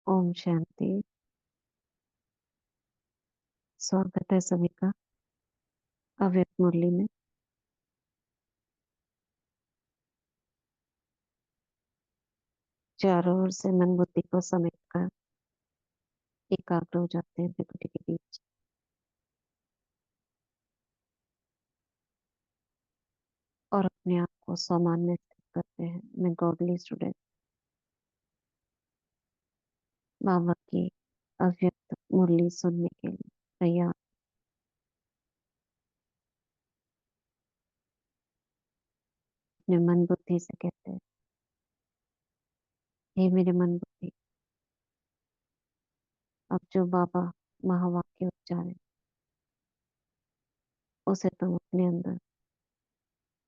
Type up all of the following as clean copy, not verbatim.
ओम शांति। स्वागत है सभी का अव्यक्त मुरली में। चारों ओर से मन बुद्धि को समेट कर एकाग्र हो जाते हैं प्रकृति के बीच और अपने आप को स्वमान में स्थित करते हैं। मैं गॉडली स्टूडेंट बाबा की अव्यक्त मुरली सुनने के लिए तैयार। अपने मन बुद्धि से कहते हैं, हे मेरे मन बुद्धि, अब जो बाबा महावाक्य उच्चारे उसे तुम अपने अंदर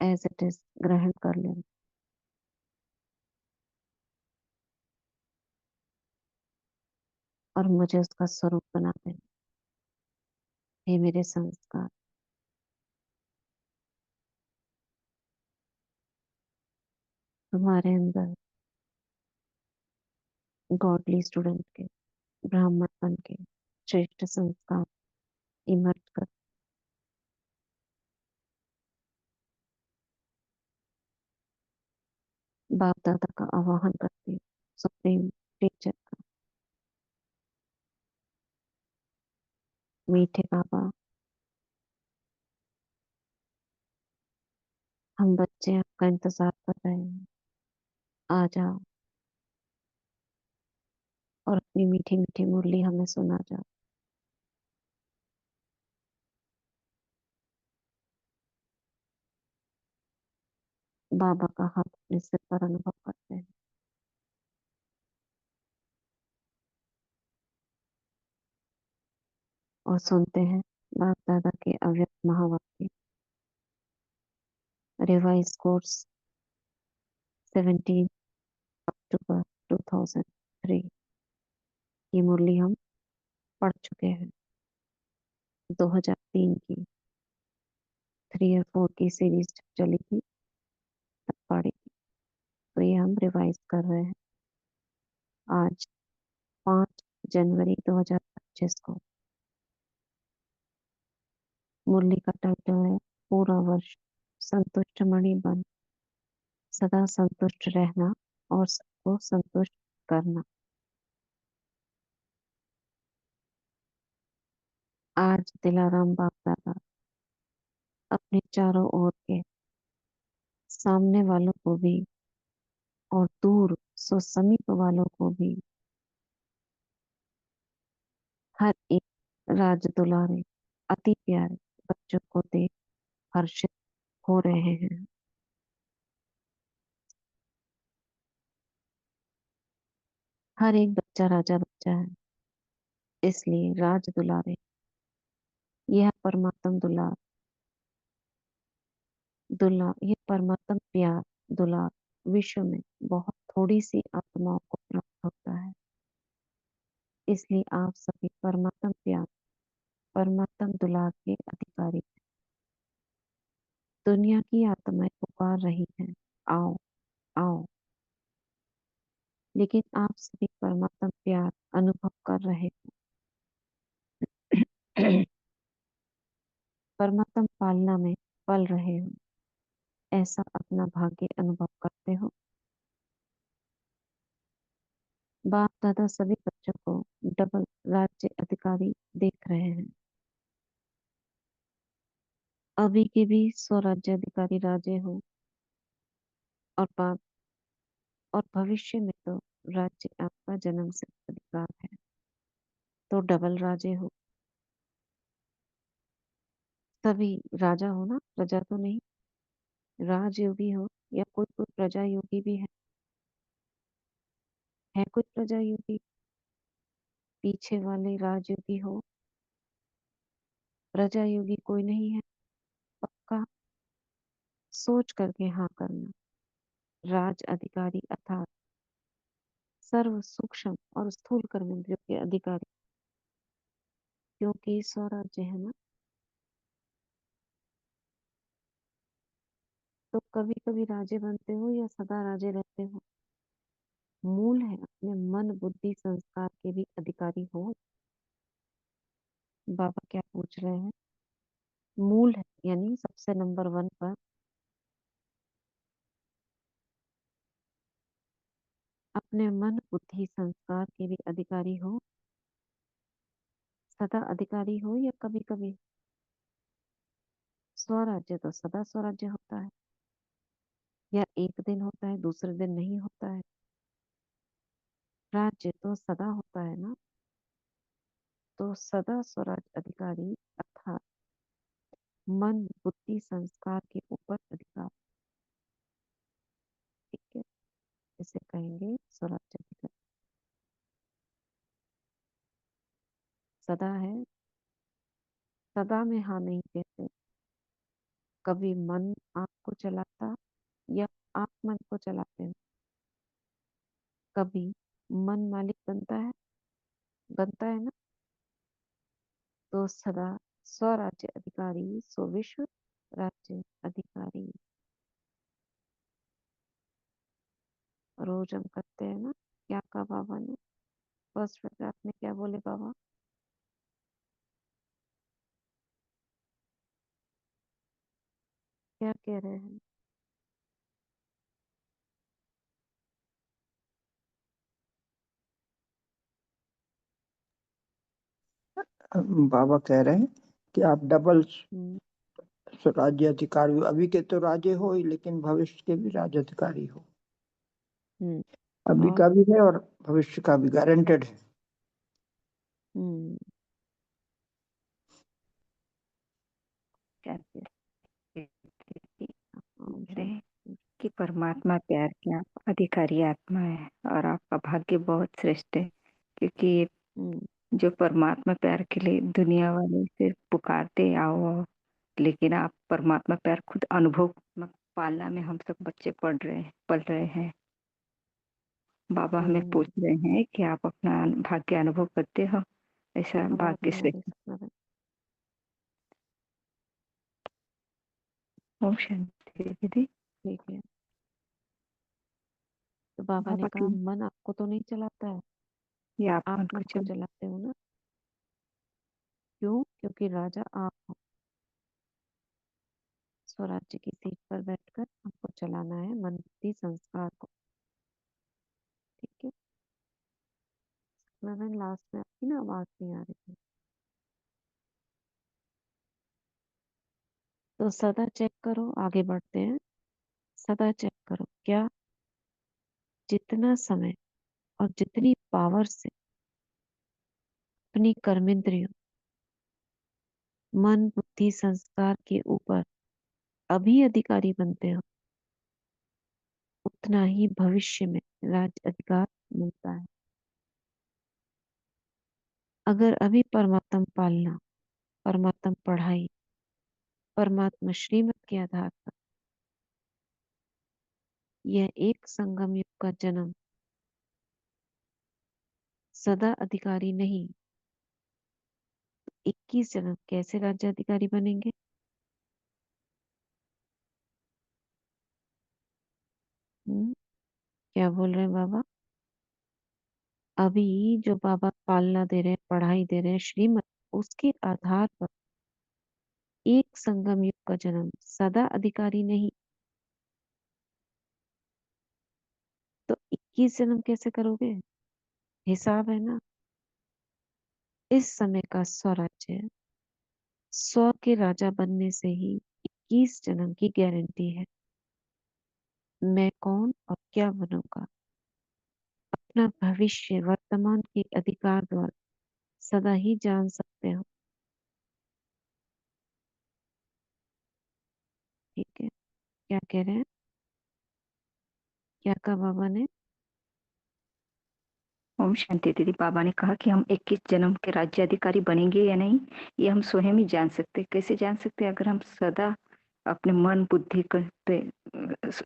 एज इट इज ग्रहण कर लेना और मुझे उसका स्वरूप बना देना। हे मेरे संस्कार, तुम्हारे अंदर गॉडली स्टूडेंट के ब्राह्मणपन के श्रेष्ठ संस्कार इमर्ज कर बाप दादा का आवाहन करती हूँ। सुप्रीम टीचर का, मीठे बाबा, हम बच्चे आपका इंतजार कर रहे हैं। आ जाओ और अपनी मीठी मीठी मुरली हमें सुना जाओ। बाबा का हाथ अपने सिर पर अनुभव करते हैं और सुनते हैं बाप दादा के अव्यक्त महावाक्य। रिवाइज कोर्स 17 अक्टूबर 2003। ये मुरली हम पढ़ चुके हैं। 2003 की 3 और 4 की सीरीज जब चली थी तब पढ़ी थी, तो ये हम रिवाइज कर रहे हैं आज 5 जनवरी 2025 को। मुरली का टाइटल है पूरा वर्ष संतुष्ट मणि बन, सदा संतुष्ट रहना और सबको संतुष्ट करना। आज दिलाराम बाप दादा अपने चारों ओर के सामने वालों को भी और दूर सो समीप वालों को भी हर एक राज दुलारे अति प्यारे बच्चों को देख हर्षित हो रहे हैं। हर एक बच्चा राजा बच्चा है, इसलिए राज दुलारे यह परमात्म दुलार, दुलार यह परमात्म प्यार दुलार विश्व में बहुत थोड़ी सी आत्माओं को प्राप्त होता है। इसलिए आप सभी परमात्म प्यार परमात्म दुलार के अधिकारी हैं। दुनिया की आत्माएं पुकार रही हैं, आओ आओ, लेकिन आप सभी परमात्म प्यार अनुभव कर रहे हो। परमात्म पालना में पल रहे हो, ऐसा अपना भाग्य अनुभव करते हो। बाप दादा सभी बच्चों को डबल राज्य अधिकारी देख रहे हैं। अभी के भी स्वराज्य अधिकारी राजे हो और बाप और भविष्य में तो राज्य आपका जन्म सिद्ध अधिकार है, तो डबल राजे हो। सभी राजा हो ना, प्रजा तो नहीं। राजयोगी हो या कोई कोई प्रजा योगी भी है कोई प्रजा योगी। पीछे वाले राजयोगी हो, प्रजा योगी कोई नहीं है। पक्का सोच करके हाँ करना। राज अधिकारी अर्थात सर्व सूक्ष्म और स्थूल कर्मेंद्रियों के अधिकारी, क्योंकि स्वराज्य है ना। तो कभी कभी राजे बनते हो या सदा राजे रहते हो। मूल है अपने मन बुद्धि संस्कार के भी अधिकारी हो। बाबा क्या पूछ रहे हैं? मूल है यानी सबसे नंबर 1 पर अपने मन बुद्धि संस्कार के भी अधिकारी हो। सदा अधिकारी हो या कभी कभी? स्वराज्य तो सदा स्वराज्य होता है, या एक दिन होता है दूसरे दिन नहीं होता है। राज्य तो सदा होता है ना। तो सदा स्वराज अधिकारी अर्थात मन बुद्धि संस्कार के ऊपर अधिकार। ठीक है, इसे कहेंगे स्वराज्य अधिकारी। सदा है, सदा में हाँ नहीं कहते। कभी मन आपको चलाता या आप मन को चलाते हो। कभी मन मालिक बनता है ना। तो सदा स्वराज्य अधिकारी सो विश्व राज्य अधिकारी। रोज हम करते हैं ना। क्या कहा बाबा ने? फर्स्ट पैराग्राफ में क्या बोले बाबा? क्या कह रहे हैं? बाबा कह रहे हैं कि आप डबल हम्म राज्य अधिकारी हो। अभी के तो राजे हो ही, लेकिन भविष्य के भी राज्य अधिकारी हो। हम्म अभी और का भी है और भविष्य का भी गारंटेड है। हम्म कहते ओम रहे शांति। कि परमात्मा प्यार की अधिकारी आत्मा है और आपका भाग्य बहुत श्रेष्ठ है, क्योंकि हम्म जो परमात्मा प्यार के लिए दुनिया वाले सिर्फ पुकारते आओ आओ, लेकिन आप परमात्मा प्यार खुद अनुभव पालना में हम सब बच्चे पढ़ रहे हैं। बाबा हमें पूछ हम्म रहे हैं कि आप अपना भाग्य अनुभव करते हो। ऐसा भाग्य राधे श्रेष्ठ। राधे सत्य। ओम शांति दीदी। ठीक है। तो बाबा ने बाबा कहा की मन आपको तो नहीं चलाता है, ये आप आप मन को मन को चलाते हो ना। क्यों? क्योंकि राजा आप हो। स्वराज्य की सीट पर बैठकर आपको चलाना है मन बुद्धि संस्कार को। ठीक है। मैंने लास्ट में आपकी ना आवाज नहीं आ रही थी। तो सदा चेक करो, आगे बढ़ते हैं। सदा चेक करो क्या? जितना समय और जितनी पावर से अपनी कर्मेंद्रियों मन बुद्धि संस्कार के ऊपर अभी अधिकारी बनते हो, उतना ही भविष्य में राज्य अधिकार मिलता है। अगर अभी परमात्म पालना, परमात्म पढ़ाई, परमात्मा श्रीमत के आधार पर यह एक संगम युग का जन्म सदा अधिकारी नहीं, 21 जन्म कैसे राज्य अधिकारी बनेंगे? क्या बोल रहे हैं बाबा? अभी जो बाबा पालना दे रहे हैं, पढ़ाई दे रहे हैं, श्रीमत, उसके आधार पर एक संगम युग का जन्म सदा अधिकारी नहीं, तो 21 जन्म कैसे करोगे? हिसाब है ना। इस समय का स्वराज्य, स्व के राजा बनने से ही 21 जन्म की गारंटी है। मैं कौन और क्या बनूंगा, अपना भविष्य वर्तमान के अधिकार द्वारा सदा ही जान सकते हो। ठीक है। क्या कह रहे हैं? क्या कहा बाबा ने? ओम शांति दीदी। बाबा ने कहा कि हम 21 जन्म के राज्य अधिकारी बनेंगे या नहीं, ये हम स्वयं ही जान सकते। कैसे जान सकते? अगर हम सदा अपने मन बुद्धि पे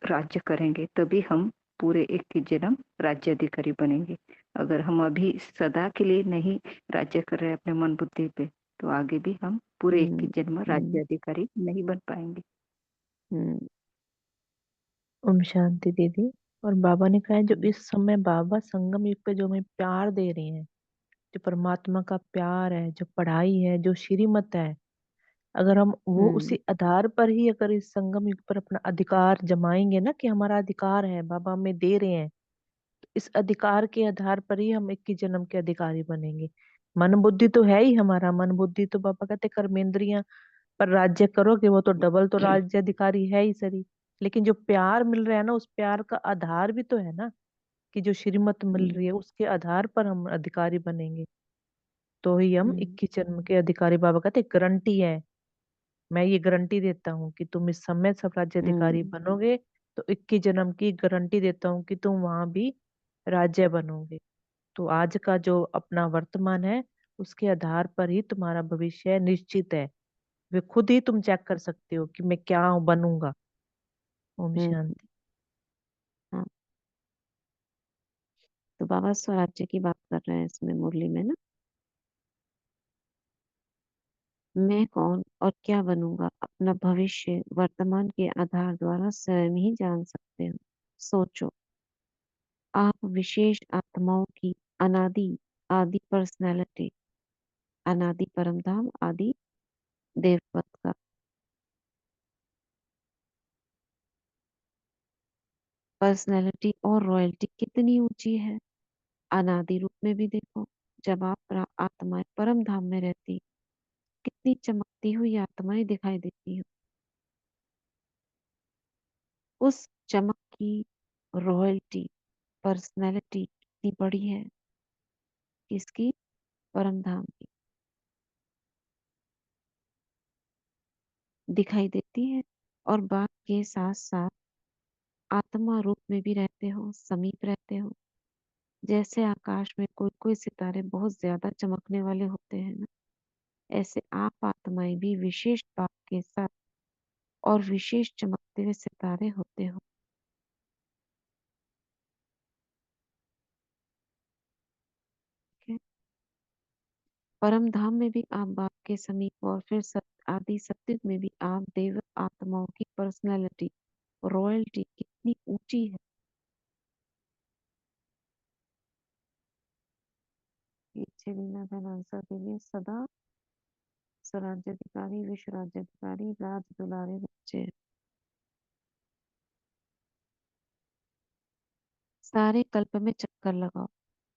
राज्य करेंगे, तभी हम पूरे 21 जन्म राज्य अधिकारी बनेंगे। अगर हम अभी सदा के लिए नहीं राज्य कर रहे अपने मन बुद्धि पे, तो आगे भी हम पूरे हम्म 21 जन्म राज्य हम्म अधिकारी नहीं बन पाएंगे। हम्म ओम शांति दीदी। और बाबा ने कहा है जो हम्म, इस समय बाबा संगम युग पे जो हमें प्यार दे रहे हैं, जो परमात्मा का प्यार है, जो पढ़ाई है, जो श्रीमत है, अगर हम वो हम्म, उसी आधार पर ही अगर इस संगम युग पर अपना अधिकार जमाएंगे ना, कि हमारा अधिकार है बाबा हमें दे रहे हैं, तो इस अधिकार के आधार पर ही हम 21 जन्म के अधिकारी बनेंगे। मन बुद्धि तो है ही हमारा, मन बुद्धि तो बाबा कहते कर्मेंद्रियां पर राज्य करोगे वो तो डबल तो राज्य अधिकारी है ही सरी। लेकिन जो प्यार मिल रहा है ना, उस प्यार का आधार भी तो है ना, कि जो श्रीमत मिल हम्म, रही है उसके आधार पर हम अधिकारी बनेंगे, तो ही हम हम्म, 21 जन्म के अधिकारी। बाबा कहते गारंटी है, मैं ये गारंटी देता हूँ कि तुम इस समय सब राज्य अधिकारी हम्म, बनोगे, तो 21 जन्म की गारंटी देता हूँ कि तुम वहां भी राज्य बनोगे। तो आज का जो अपना वर्तमान है, उसके आधार पर ही तुम्हारा भविष्य निश्चित है। वे खुद ही तुम चेक कर सकते हो कि मैं क्या बनूंगा। ओम हम्म, शांति। हाँ। तो बाबा स्वराज्य की बात कर रहे हैं इसमें मुरली में ना, मैं कौन और क्या बनूंगा अपना भविष्य वर्तमान के आधार द्वारा स्वयं ही जान सकते हो। सोचो, आप विशेष आत्माओं की अनादि आदि पर्सनैलिटी, अनादि परमधाम आदि देवपद का पर्सनैलिटी और रॉयल्टी कितनी ऊंची है। अनादि रूप में भी देखो, जब आप आत्माएं परम धाम में रहती, कितनी चमकती हुई आत्माएं दिखाई देती हो। उस चमक की रॉयल्टी, पर्सनैलिटी कितनी बड़ी है, किसकी? परम धाम की दिखाई देती है। और बात के साथ साथ आत्मा रूप में भी रहते हो, समीप रहते हो। जैसे आकाश में कोई कोई सितारे बहुत ज्यादा चमकने वाले होते हैं ना, ऐसे आप आत्माएं भी विशेष बात के साथ और विशेष चमकते हुए सितारे होते हो। ठीक है? परम धाम में भी आप बाप के समीप, और फिर आदि सत्युग में भी आप देव आत्माओं की पर्सनैलिटी, रॉयल्टी कितनी ऊंची है। पीछे लीना बहन आंसर के लिए सदा स्वराज्याधिकारी, विश्व राज्याधिकारी, राज दुलारे बच्चे हैं। सारे कल्प में चक्कर लगाओ,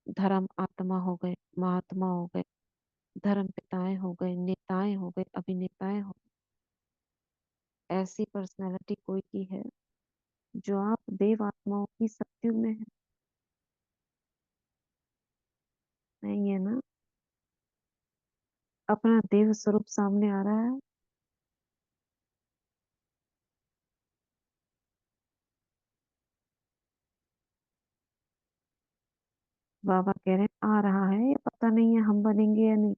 धर्म आत्मा हो गए, महात्मा हो गए, धर्म पिताएं हो गए, नेताएं हो गए, अभिनेताएं हो गए। ऐसी पर्सनैलिटी कोई की है जो आप देव आत्माओं की सत्युग में है? नहीं है ना। अपना देव स्वरूप सामने आ रहा है। बाबा कह रहे हैं आ रहा है, ये पता नहीं है हम बनेंगे या नहीं।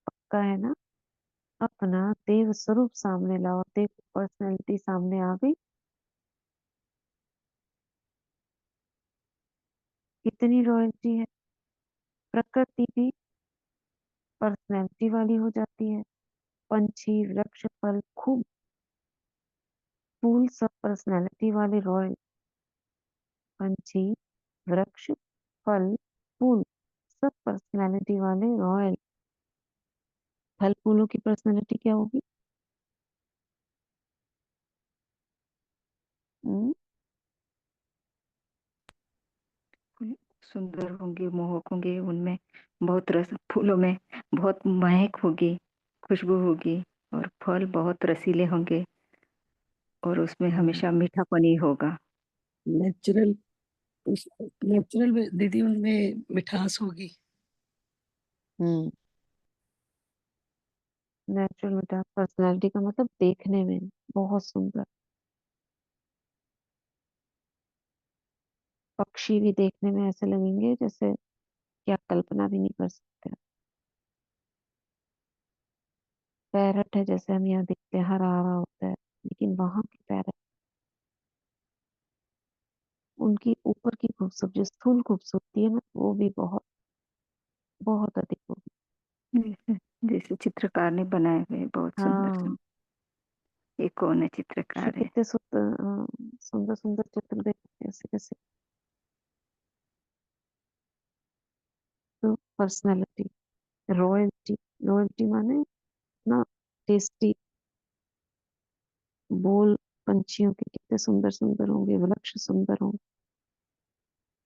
पक्का है ना। अपना देव स्वरूप सामने लाओ, देव पर्सनैलिटी सामने आ गई। कितनी रॉयल्टी है। प्रकृति भी पर्सनैलिटी वाली हो जाती है। पंछी, वृक्ष, फल, खूब फूल, सब पर्सनैलिटी वाले रॉयल। पंछी, वृक्ष, फल, फूल, सब पर्सनैलिटी वाले रॉयल। फल फूलों की पर्सनैलिटी क्या होगी? हम्म, सुंदर होंगे, मोहक होंगे, उनमें बहुत रस, फूलों में बहुत महक होगी, खुशबू होगी, और फल बहुत रसीले होंगे, और उसमें हमेशा मीठापन ही होगा। नेचुरल, नेचुरल दीदी उनमें मिठास होगी। हम्म। नेचुरल बेटा, पर्सनैलिटी का मतलब देखने में बहुत सुंदर। पक्षी भी देखने में ऐसे लगेंगे जैसे क्या कल्पना भी नहीं कर सकते। पैरट है जैसे हम यहाँ देखते हैं, हरा हरा होता है, लेकिन वहां की पैरट, उनकी ऊपर की खूबसूरती, जो स्थूल खूबसूरती है ना, वो भी बहुत बहुत अधिक होगी। जैसे जैसे चित्रकार ने बनाए हुए बहुत सुंदर हाँ, सुंदर। ये कौन है कृष्ण चित्रकार है? कितने सुंदर सुंदर सुंदर चित्र देखते हैं, कैसे कैसे। तो पर्सनैलिटी, रॉयल्टी, रॉयल्टी माने ना टेस्टी बोल पंछियों के कितने सुंदर सुंदर होंगे, वृक्ष सुंदर होंगे।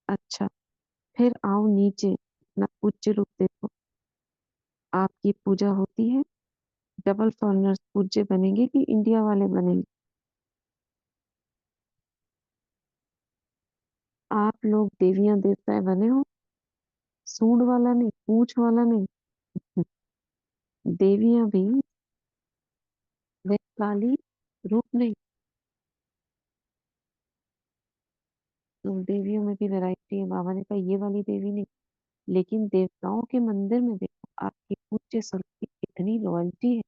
अच्छा, फिर आओ नीचे, ना पूज्य रूप देखो। आपकी पूजा होती है, डबल फॉरेनर्स पूज्य बनेंगे कि इंडिया वाले बनेंगे? आप लोग देवियां देवताएं बने हो, सूंड वाला नहीं, पूंछ वाला नहीं। देवियां भी वे काली रूप नहीं। तो देवियों में भी वैरायटी है। बाबा ने कहा ये वाली देवी नहीं, लेकिन देवताओं के मंदिर में देखो आपकी पूज्य स्वरूप की कितनी लॉयल्टी है,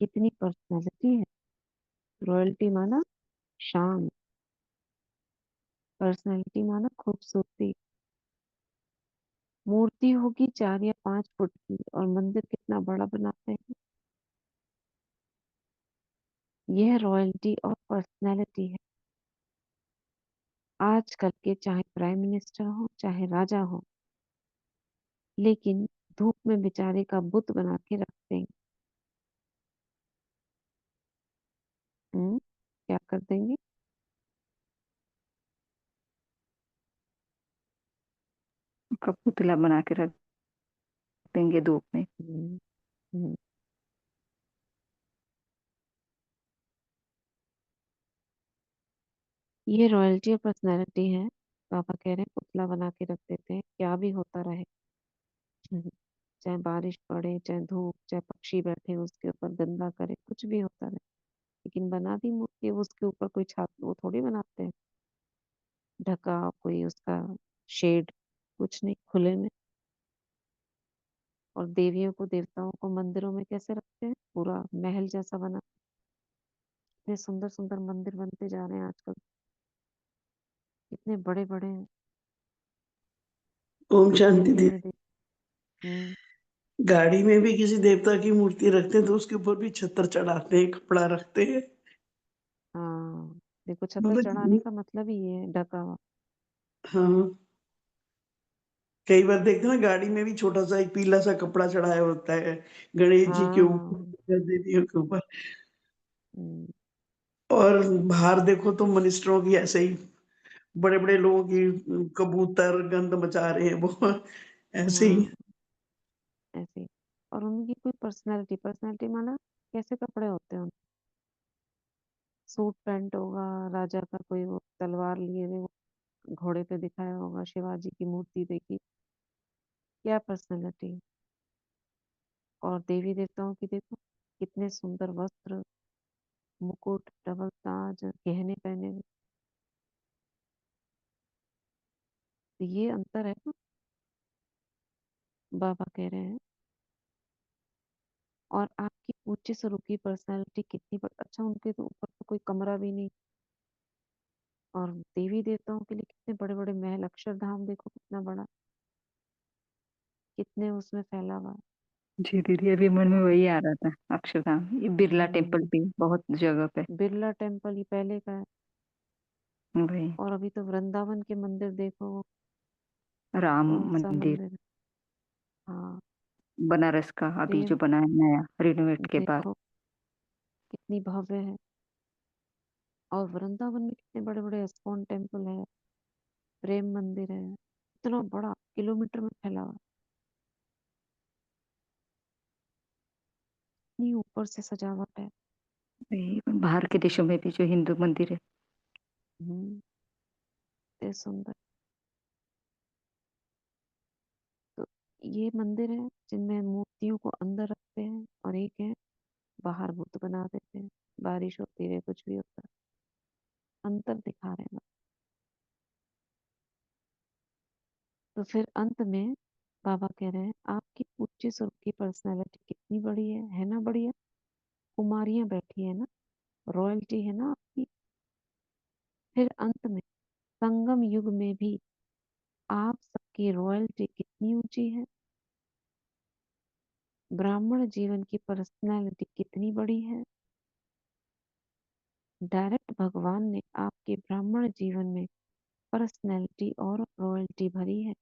कितनी पर्सनैलिटी है। रॉयल्टी माना शान, पर्सनैलिटी माना खूबसूरती। मूर्ति होगी 4 या 5 फुट की और मंदिर कितना बड़ा बनाते हैं। यह रॉयल्टी और पर्सनैलिटी है। आजकल के चाहे प्राइम मिनिस्टर हो चाहे राजा हो, लेकिन धूप में बेचारे का बुत बना के रखते हैं। क्या कर देंगे? का पुतला बना के रख देंगे धूप में। हम्म, हम्म। ये रॉयल्टी और पर्सनैलिटी है। पापा कह रहे हैं पुतला बना के रख देते हैं, क्या भी होता रहे। चाहे बारिश पड़े, चाहे धूप, चाहे पक्षी बैठे उसके ऊपर गंदा करे, कुछ भी होता रहे, लेकिन बना दी मूर्ति, वो उसके ऊपर कोई छाप वो थोड़ी बनाते हैं ढका, कोई उसका शेड, कुछ नहीं, खुले में। और देवियों को देवताओं को मंदिरों में कैसे रखते हैं? पूरा महल जैसा बना। इतने सुंदर सुंदर मंदिर बनते जा रहे हैं आजकल, इतने बड़े बड़े हैं। ओम शांति दिल्ली दी। में देख। हम्म। गाड़ी में भी किसी देवता की मूर्ति रखते हैं तो उसके ऊपर भी छत्र चढ़ाते हैं, कपड़ा रखते हैं। हाँ, देखो छतर चढ़ाने मतलब का मतलब ही ये है, ढका हुआ। हाँ, कई बार देखते हैं ना गाड़ी में भी छोटा सा एक पीला सा कपड़ा चढ़ाया होता है गणेश जी के ऊपर, हाँ। देवियों के ऊपर। हम्म, और बाहर देखो तो मिनिस्टरों की ऐसे ही, बड़े बड़े लोगों की कबूतर गंद मचा रहे हैं वो ऐसे ही। हाँ, ऐसे ही। और उनकी कोई पर्सनालिटी, पर्सनालिटी माना कैसे कपड़े होते हैं उनके? सूट पैंट होगा, राजा का कोई वो तलवार लिए हुए वो घोड़े पे दिखाया होगा, शिवाजी की मूर्ति देखी, क्या पर्सनालिटी है। और देवी देवताओं की देखो कितने सुंदर वस्त्र, मुकुट, डबल ताज, गहने पहने हुए। तो ये अंतर है ना, बाबा कह रहे हैं। और आपकी ऊंचे स्वरूप की पर्सनालिटी कितनी अच्छा, उनके तो ऊपर तो कोई कमरा भी नहीं। और देवी देवताओं के लिए कितने बड़े बड़े महल, अक्षरधाम देखो कितना बड़ा, कितने उसमें फैला हुआ है। जी दीदी, अभी मन में वही आ रहा था, अक्षरधाम। ये बिरला टेम्पल हम्म, भी बहुत जगह पे। बिरला टेम्पल ये पहले का है। वही और अभी तो वृंदावन के मंदिर देखो, वो राम कौन सा मंदिर, मंदिर है? हाँ, बनारस का अभी प्रेम, जो बना है नया, रिनोवेट के बाद। देखो कितनी भव्य है। और वृंदावन में कितने बड़े बड़े इस्कॉन टेम्पल है, प्रेम मंदिर है, इतना बड़ा, किलोमीटर में फैला हुआ, इतनी ऊपर से सजावट है। वही बाहर के देशों में भी जो हिंदू मंदिर है। हम्म, इतने सुंदर। तो ये मंदिर है जिनमें मूर्तियों को अंदर रखते हैं, और एक है बाहर बुत बना देते हैं, बारिश होती है कुछ भी होता है, अंतर दिखा रहे हैं। तो फिर अंत में बाबा कह रहे हैं आपकी उच्च स्वरूप की पर्सनैलिटी कितनी बड़ी है ना बढ़िया। कुमारियां बैठी है ना, रॉयल्टी है ना आपकी। फिर अंत में संगम युग में भी आप सबकी रॉयल्टी कितनी ऊंची है। ब्राह्मण जीवन की पर्सनैलिटी कितनी बड़ी है। डायरेक्ट भगवान ने आपके ब्राह्मण जीवन में पर्सनैलिटी और रॉयल्टी भरी है।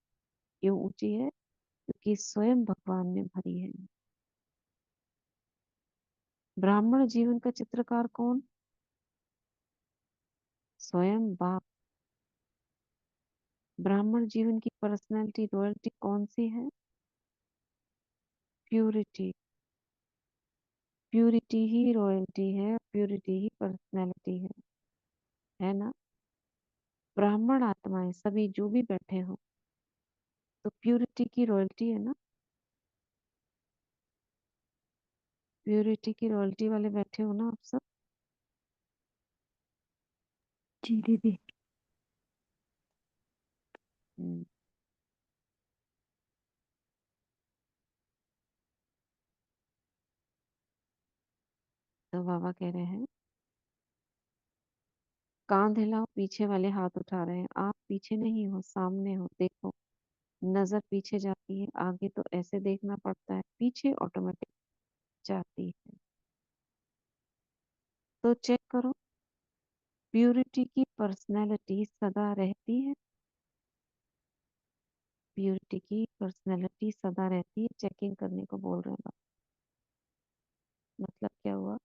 क्यों ऊंची है? क्योंकि स्वयं भगवान ने भरी है। ब्राह्मण जीवन का चित्रकार कौन? स्वयं बाप। ब्राह्मण जीवन की पर्सनैलिटी रॉयल्टी कौन सी है? प्यूरिटी। प्यूरिटी ही रॉयल्टी है, प्यूरिटी ही पर्सनैलिटी है ना? ब्राह्मण आत्माएं सभी जो भी बैठे हो तो प्यूरिटी की रॉयल्टी है ना? प्यूरिटी की रॉयल्टी वाले बैठे हो ना आप सब? जी दीदी। हम्म, तो बाबा कह रहे हैं कांध हिलाओ, पीछे वाले हाथ उठा रहे हैं। आप पीछे नहीं हो, सामने हो। देखो, नजर पीछे जाती है, आगे तो ऐसे देखना पड़ता है, पीछे ऑटोमेटिक जाती है। तो चेक करो, प्यूरिटी की पर्सनैलिटी सदा रहती है। प्यूरिटी की पर्सनैलिटी सदा रहती है, चेकिंग करने को बोल रहे हैं बाबा। मतलब क्या हुआ?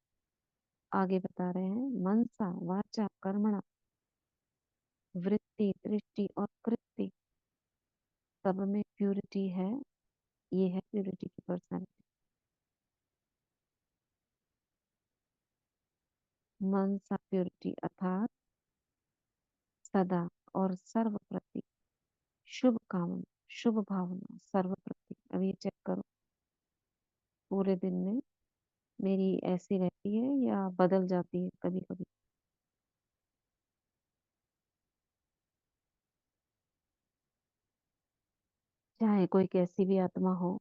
आगे बता रहे हैं, मनसा वाचा कर्मणा वृत्ति दृष्टि और कृत्य सब में प्यूरिटी है। ये है प्यूरिटी की पर्सनैलिटी। मनसा प्यूरिटी अर्थात सदा और सर्व प्रति शुभ कामना, शुभ भावना, सर्व प्रति। अब ये चेक करो, पूरे दिन में मेरी ऐसी रहती है या बदल जाती है कभी कभी? चाहे कोई कैसी भी आत्मा हो,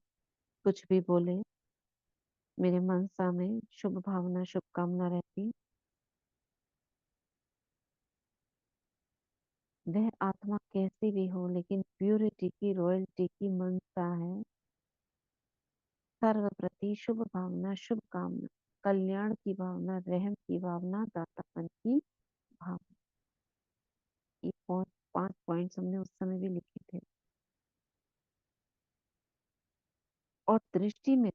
कुछ भी बोले, मेरे मनसा में शुभ भावना, शुभ कामना रहती है। वह आत्मा कैसी भी हो, लेकिन प्यूरिटी की रॉयल्टी की मनसा है सर्व प्रति शुभ भावना, शुभ कामना, कल्याण की भावना, रहम की भावना, दातापन की भावना। ये 5 पॉइंट्स हमने उस समय भी लिखे थे। और दृष्टि में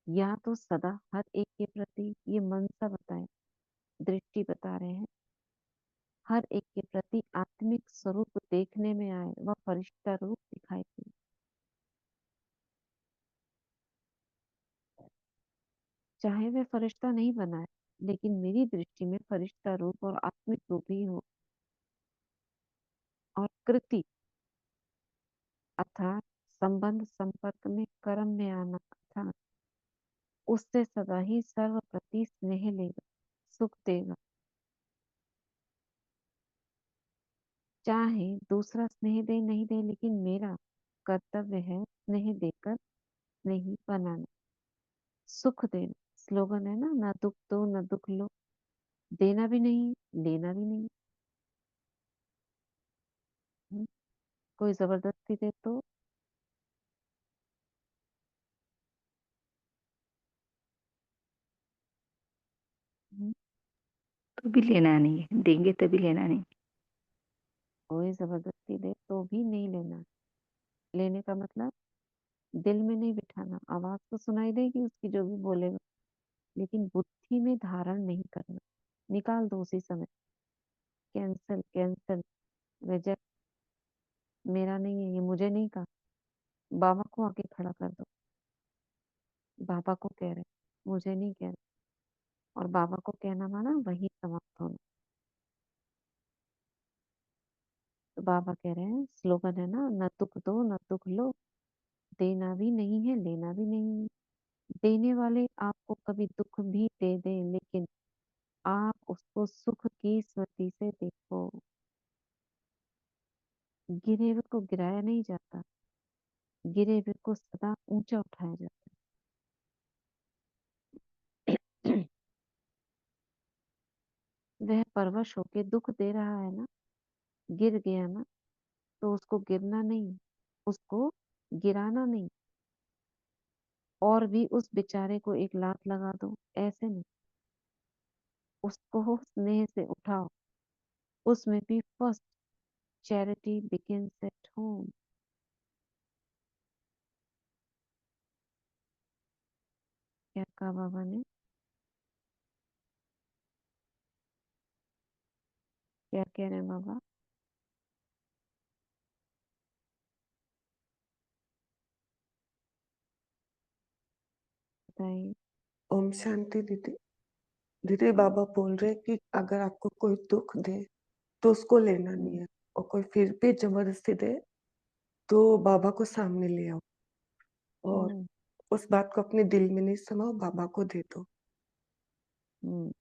या तो सदा हर एक के प्रति, ये मनसा बताए, दृष्टि बता रहे हैं, हर एक के प्रति आत्मिक स्वरूप देखने में आए, वह फरिश्ता रूप दिखाई दे। चाहे वह फरिश्ता नहीं बना है, लेकिन मेरी दृष्टि में फरिश्ता रूप और आत्मिक रूप ही हो। और कृति अर्थात संबंध, संपर्क में, कर्म में आना, अर्थात उससे सदा ही सर्व प्रति स्नेह लेगा, सुख देगा। चाहे दूसरा स्नेह दे नहीं दे, लेकिन मेरा कर्तव्य है स्नेह देकर स्नेही बनाना, सुख देना। स्लोगन है ना, ना दुख दो ना दुख लो। देना भी नहीं, लेना भी नहीं। हम्म, कोई जबरदस्ती दे तो तो भी लेना नहीं है, देंगे तभी लेना नहीं। कोई जबरदस्ती दे तो भी नहीं लेना। लेने का मतलब दिल में नहीं बिठाना। आवाज तो सुनाई देगी उसकी जो भी बोलेगा, लेकिन बुद्धि में धारण नहीं करना। निकाल दो उसी समय, कैंसल कैंसल, रिजेक्ट। मेरा नहीं है ये, मुझे नहीं कहा। बाबा को आके खड़ा कर दो। बाबा को कह रहे, मुझे नहीं कह रहे। और बाबा को कहना माना वही समाप्त होना। तो बाबा कह रहे हैं, स्लोगन है ना, न दुख दो न दुख लो। देना भी नहीं है, लेना भी नहीं है। देने वाले आपको कभी दुख भी दे दे, लेकिन आप उसको सुख की स्मृति से देखो। गिरे हुए को गिराया नहीं जाता, गिरे हुए को सदा ऊंचा उठाया जाता है। वह परवश होके दुख दे रहा है ना, गिर गया ना, तो उसको गिरना नहीं, उसको गिराना नहीं, और भी उस बेचारे को एक लात लगा दो, ऐसे नहीं। उसको स्नेह से उठाओ। उसमें भी first charity begins at home. क्या कहा बाबा ने? क्या कह रहे हैं बाबा? बताइए। ओम शांति दीदी। दीदी बाबा बोल रहे हैं कि अगर आपको कोई दुख दे तो उसको लेना नहीं है, और कोई फिर भी जबरदस्ती दे तो बाबा को सामने ले आओ, और हम्म उस बात को अपने दिल में नहीं समाओ, बाबा को दे दो। हम्म।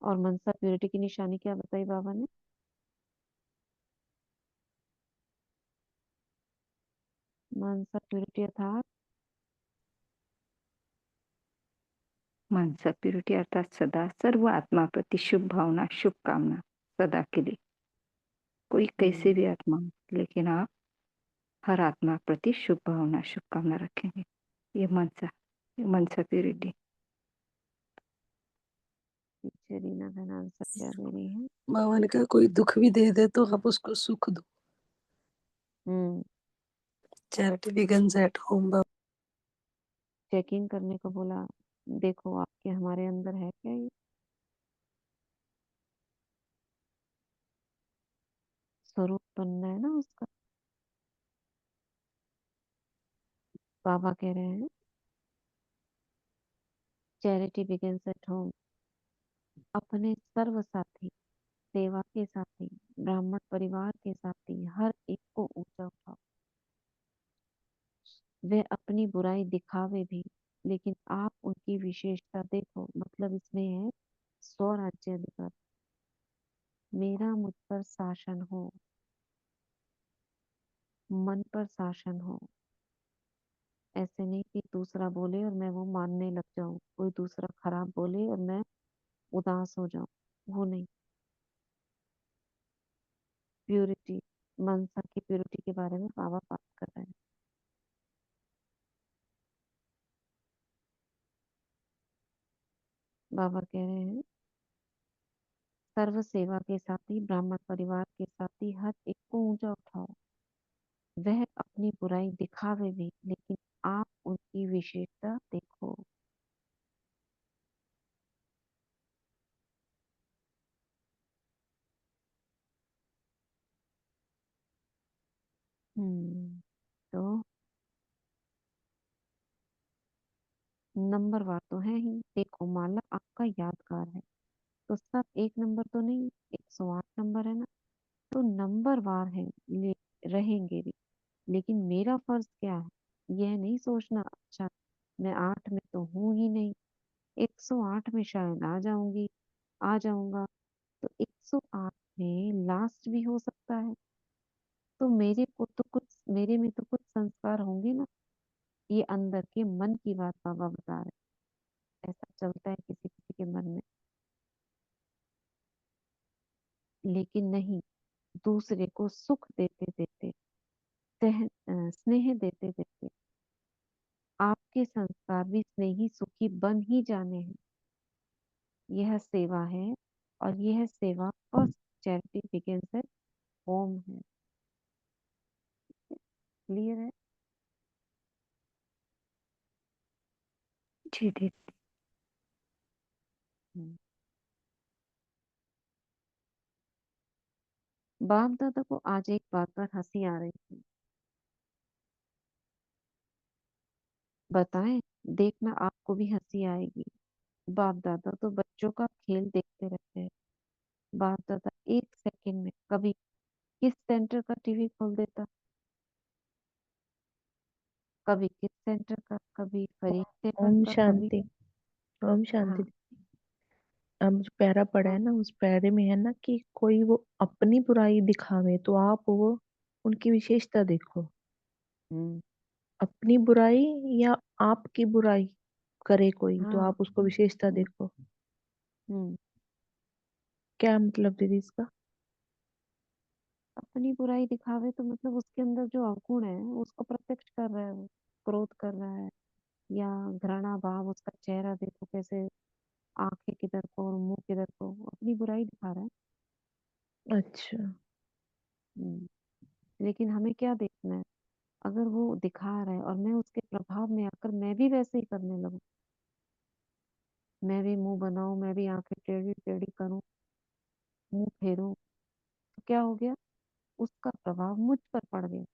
और मनसा प्योरिटी की निशानी क्या बताई बाबा ने? मनसा प्योरिटी अर्थात मानसा प्यूरिटी अर्थात सदा सर्व आत्मा प्रति शुभ भावना, शुभकामना सदा के लिए। कोई कैसे भी आत्मा हो, लेकिन आप हर आत्मा प्रति शुभ भावना, शुभकामना रखेंगे। ये मनसा प्यूरिटी। पीछे रीना बहन आंसर क्या दे रही है? बाबा ने कहा कोई दुख भी दे दे तो आप उसको सुख दो। Hmm. Charity begins at home. Checking करने को बोला। देखो आपके हमारे अंदर है क्या ये स्वरूप बनना है ना उसका। बाबा कह रहे हैं चैरिटी बिगिंस एट होम। अपने सर्व साथी, सेवा के साथी, ब्राह्मण परिवार के साथी हर एक को ऊंचा उठाओ। वे अपनी बुराई दिखावे भी, लेकिन आप उनकी विशेषता देखो। मतलब इसमें है स्वराज्य अधिकार। मेरा मुझ पर शासन हो, मन पर शासन हो। ऐसे नहीं कि दूसरा बोले और मैं वो मानने लग जाऊं, कोई दूसरा खराब बोले और मैं उदास हो जाऊं, वो नहीं। प्यूरिटी, मनसा की प्यूरिटी के बारे में बाबा बात कर रहे हैं। बाबा कह रहे हैं सर्व सेवा के साथी, ब्राह्मण परिवार के साथी हर एक को ऊंचा उठाओ। वह अपनी बुराई दिखावे भी, लेकिन आप उनकी विशेषता देखो। तो नंबरवार तो है ही। देखो माला आपका यादगार है, तो सब एक नंबर तो नहीं, 108 नंबर है ना, तो नंबरवार है, रहेंगे भी। लेकिन मेरा फर्ज क्या है, यह नहीं सोचना अच्छा मैं 8 में तो हूं ही नहीं, 108 में शायद आ जाऊंगा, तो 108 में लास्ट भी हो सकता है। तो मेरे में तो कुछ संस्कार होंगे ना। ये अंदर के मन की बात बाबा बता रहे। ऐसा चलता है किसी किसी के मन में। लेकिन नहीं, दूसरे को सुख देते देते, स्नेह देते देते आपके संस्कार भी स्नेही सुखी बन ही जाने हैं। यह सेवा है, और यह सेवा first charity begins at home है। क्लियर है? जी दीदी। हम्म। बाप दादा को आज एक बात पर हंसी आ रही थी। बताएं, देखना आपको भी हंसी आएगी। बाप दादा तो बच्चों का खेल देखते रहते हैं। बाप दादा 1 सेकंड में कभी किस सेंटर का टीवी खोल देता, कभी किस सेंटर का, कभी फरीक सेंटर ओम का, कभी। शांति। ओम हाँ। शांति। अब जो पैरा पड़ा है हाँ। ना, उस पैरे में है ना कि कोई वो अपनी बुराई दिखावे तो आप वो उनकी विशेषता देखो। हम्म। अपनी बुराई या आपकी बुराई करे कोई तो हाँ। आप उसको विशेषता हम्म। देखो। हम्म। क्या मतलब दीदी इसका? अपनी बुराई दिखावे तो मतलब उसके अंदर जो अवगुण है उसको प्रत्यक्ष कर रहा है वो। क्रोध कर रहा है या घृणा भाव, उसका चेहरा देखो कैसे आंखें किधर को और मुंह किधर को, अपनी बुराई दिखा रहा है। अच्छा। लेकिन हमें क्या देखना है, अगर वो दिखा रहा है और मैं उसके प्रभाव में आकर मैं भी वैसे ही करने लगूं, मैं भी मुंह बनाऊं, मैं भी आंखें टेढ़ी टेढ़ी करूं, मुंह फेरूं, तो क्या हो गया, उसका प्रभाव मुझ पर पड़ गया।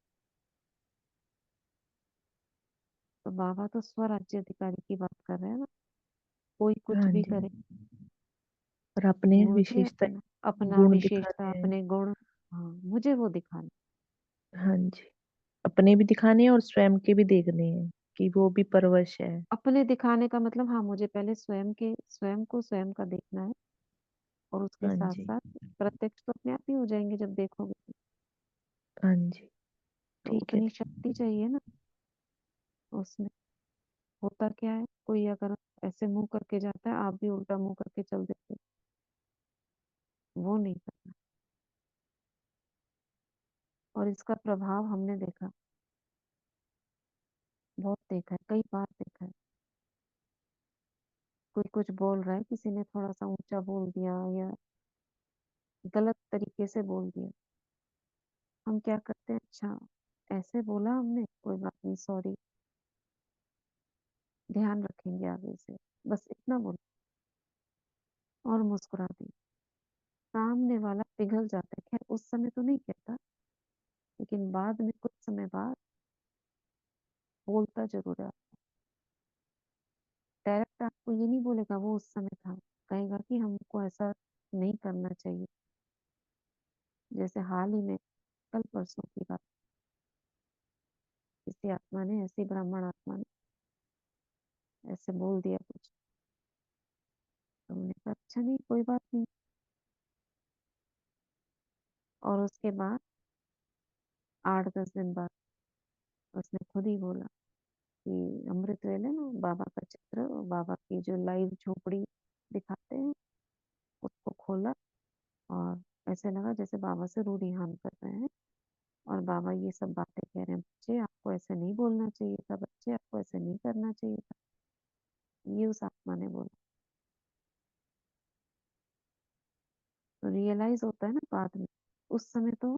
तो बाबा तो स्वराज्य अधिकारी की बात कर रहे हैं ना, कोई कुछ हाँ भी जी। करे, और अपने मुझे विशेषता अपना अपना गुण विशेषता, दिखाने हैं। अपने गुण, हाँ मुझे वो दिखाना। हाँ जी, अपने भी दिखाने हैं और स्वयं के भी देखने हैं कि वो भी परवश है। अपने दिखाने का मतलब, हाँ मुझे पहले स्वयं को स्वयं का देखना है, और उसके हाँ साथ जी। साथ प्रत्यक्ष तो अपने आप ही हो जाएंगे जब देखोगे तो। हाँ जी, तो ठीक है उतनी दीदी। शक्ति चाहिए ना उसमें। होता क्या है, कोई अगर ऐसे मुंह करके जाता है, आप भी उल्टा मुंह करके चल देते हो, वो नहीं करना। और इसका प्रभाव हमने देखा, बहुत देखा है, कई बार देखा है। कोई कुछ बोल रहा है, किसी ने थोड़ा सा ऊंचा बोल दिया या गलत तरीके से बोल दिया, हम क्या करते हैं, अच्छा ऐसे बोला हमने, कोई बात नहीं, सॉरी, ध्यान रखेंगे आगे से, बस इतना बोल और मुस्कुरा दी। सामने वाला पिघल जाता है, खैर उस समय तो नहीं कहता, लेकिन बाद में कुछ समय बाद बोलता जरूर है। डायरेक्ट आपको ये नहीं बोलेगा वो उस समय था, कहेगा कि हमको ऐसा नहीं करना चाहिए। जैसे हाल ही में, कल परसों की बात, किसी आत्मा ने, ऐसी ब्राह्मण आत्मा ने ऐसे बोल दिया कुछ, तो हमने कहा अच्छा नहीं, कोई बात नहीं। और उसके बाद 8-10 दिन बाद उसने खुद ही बोला कि अमृत वेले ना बाबा का चित्र, बाबा की जो लाइव झोपड़ी दिखाते हैं, उसको खोला, और ऐसे लगा जैसे बाबा से रूढ़ियान कर रहे हैं, और बाबा ये सब बातें कह रहे हैं, बच्चे आपको ऐसे नहीं बोलना चाहिए था, बच्चे आपको ऐसे नहीं करना चाहिए था, ये उस आत्मा ने बोला। तो रियलाइज होता है ना बाद में, उस समय तो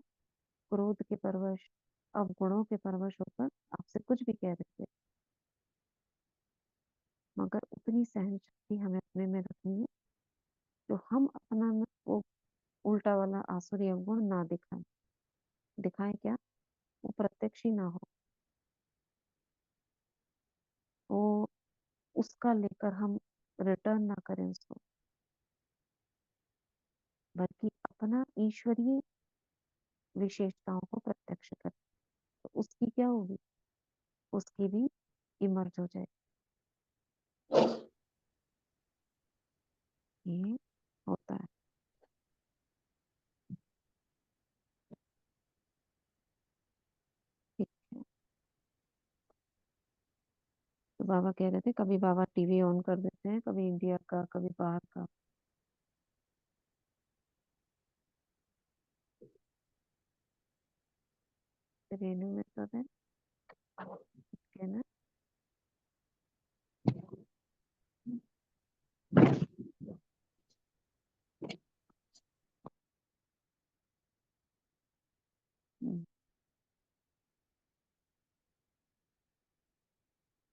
क्रोध के परवश, अवगुणों के परवश होकर आपसे कुछ भी कह देते, मगर उतनी सहन शक्ति हमें अपने में रखनी है, तो हम अपना में वो उल्टा वाला आसुरी अवगुण ना दिखाएं। दिखाएं क्या, वो प्रत्यक्ष ही ना हो, वो उसका लेकर हम रिटर्न ना करें उसको, बल्कि अपना ईश्वरीय विशेषताओं को प्रत्यक्ष करें। तो उसकी क्या होगी, उसकी भी इमर्ज हो जाए। ये होता है। ठीक है। तो बाबा कह रहे थे, कभी बाबा टीवी ऑन कर देते हैं, कभी इंडिया का, कभी बाहर का। रेनू में सब है, कहना। हम्म।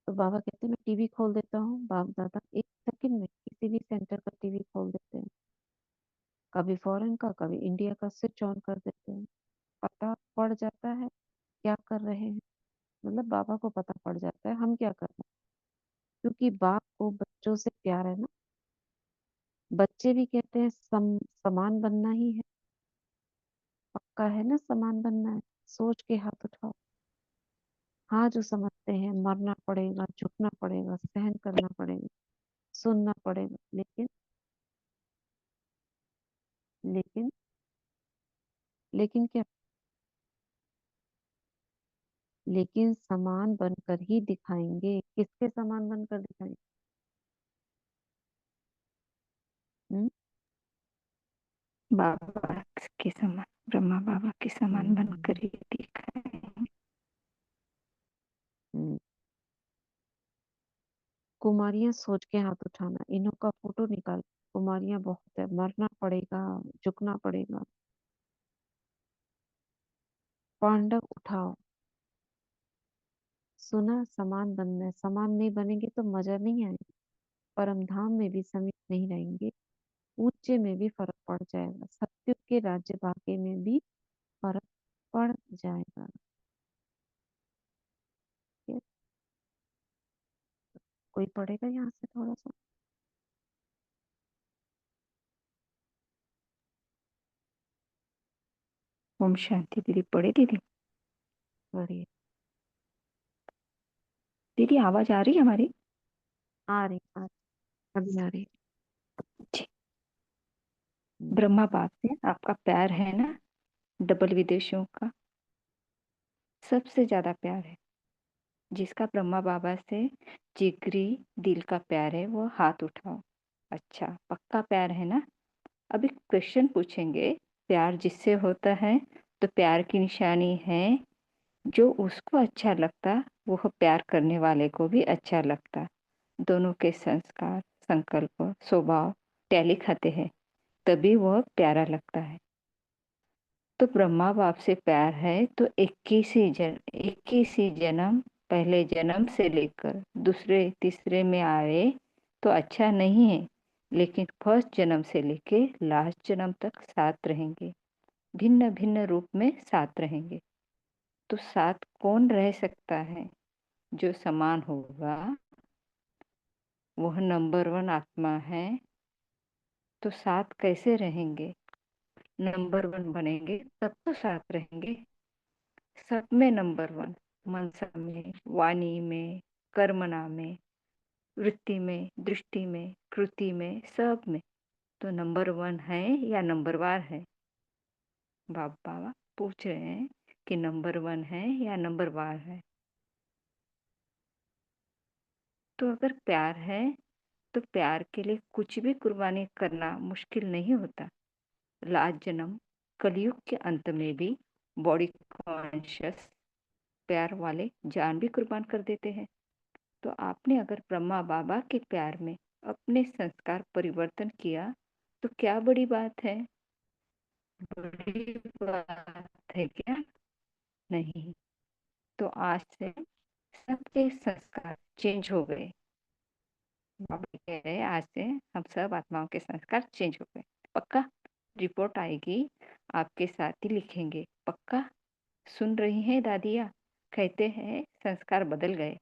तो बाबा कहते हैं मैं टीवी खोल देता हूँ, बाप दादा 1 सेकंड में किसी भी सेंटर का टीवी खोल देते हैं, कभी फॉरेन का, कभी इंडिया का, स्विच ऑन कर देते हैं, पता पड़ जाता है क्या कर रहे हैं। मतलब बाबा को पता पड़ जाता है हम क्या कर रहे हैं, क्योंकि बाप को बच्चों से प्यार है ना। बच्चे भी कहते हैं समान बनना ही है, पक्का है ना, समान बनना है, सोच के हाथ उठाओ। हाँ जो समझते हैं मरना पड़ेगा, झुकना पड़ेगा, सहन करना पड़ेगा, सुनना पड़ेगा, लेकिन लेकिन लेकिन क्या, लेकिन समान बनकर ही दिखाएंगे। किसके समान बनकर दिखाएंगे? हम्म? बाबा के समान, ब्रह्मा बाबा के समान बनकर हम्म। ही दिखाए। हम्म। कुमारियां सोच के हाथ उठाना, इन्हों का फोटो निकाल। कुमारियां बहुत है, मरना पड़ेगा, झुकना पड़ेगा। पांडव उठाओ। सुना समान बनना है, समान नहीं बनेंगे तो मजा नहीं आएगा। परम धाम में भी समित नहीं रहेंगे, ऊंचे में भी फर्क पड़ जाएगा, सत्युग के राज्य भाग्य में भी फर्क पड़ जाएगा। ठीक है? कोई पढ़ेगा यहाँ से थोड़ा सा? ओम शांति। दीदी पढ़े दीदी? पढ़िए। दीदी आवाज आ रही है हमारी? आ रही, अभी आ रही। जी। हम्म, ब्रह्मा बाप से आपका प्यार है ना, डबल विदेशियों का सबसे ज्यादा प्यार है। जिसका ब्रह्मा बाबा से जिगरी दिल का प्यार है वो हाथ उठाओ। अच्छा, पक्का प्यार है ना? अभी क्वेश्चन पूछेंगे। प्यार जिससे होता है तो प्यार की निशानी है, जो उसको अच्छा लगता वो प्यार करने वाले को भी अच्छा लगता। दोनों के संस्कार, संकल्प, स्वभाव टैली खाते हैं, तभी वह प्यारा लगता है। तो ब्रह्मा बाप से प्यार है तो 21 ही जन्म, पहले जन्म से लेकर दूसरे तीसरे में आए तो अच्छा नहीं है, लेकिन फर्स्ट जन्म से लेके लास्ट जन्म तक साथ रहेंगे, भिन्न भिन्न रूप में साथ रहेंगे। तो साथ कौन रह सकता है? जो समान होगा वह नंबर 1 आत्मा है। तो साथ कैसे रहेंगे? नंबर 1 बनेंगे तब तो साथ रहेंगे। सब में नंबर 1, मनसा में, वाणी में, कर्मणा में, वृत्ति में, दृष्टि में, कृति में, सब में। तो नंबर 1 है या नंबर वार है? बाबा पूछ रहे हैं कि नंबर 1 है या नंबर वार है। तो अगर प्यार है तो प्यार के लिए कुछ भी कुर्बानी करना मुश्किल नहीं होता। लास्ट जन्म कलयुग के अंत में भी बॉडी कॉन्शियस प्यार वाले जान भी कुर्बान कर देते हैं। तो आपने अगर ब्रह्मा बाबा के प्यार में अपने संस्कार परिवर्तन किया तो क्या बड़ी बात है? बड़ी बात है क्या? नहीं। तो आज से सबके संस्कार चेंज हो गए। बाबा कह रहे हैं आज से हम सब आत्माओं के संस्कार चेंज हो गए। पक्का? रिपोर्ट आएगी, आपके साथ ही लिखेंगे। पक्का? सुन रही हैं दादिया? कहते हैं संस्कार बदल गए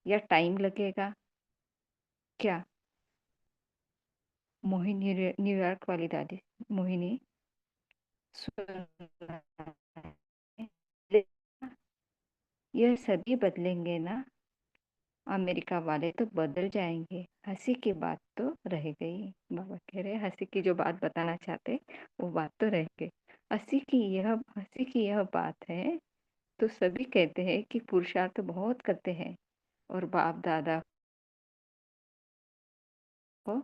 या टाइम लगेगा क्या? मोहिनी न्यूयॉर्क वाली दादी मोहिनी सुन, यह सभी बदलेंगे ना? अमेरिका वाले तो बदल जाएंगे, हंसी की बात तो रह गई। बाबा कह रहे हंसी की जो बात बताना चाहते वो बात तो रह गई। हंसी की यह बात है। तो सभी कहते हैं कि पुरुषार्थ बहुत करते हैं और बाप दादा को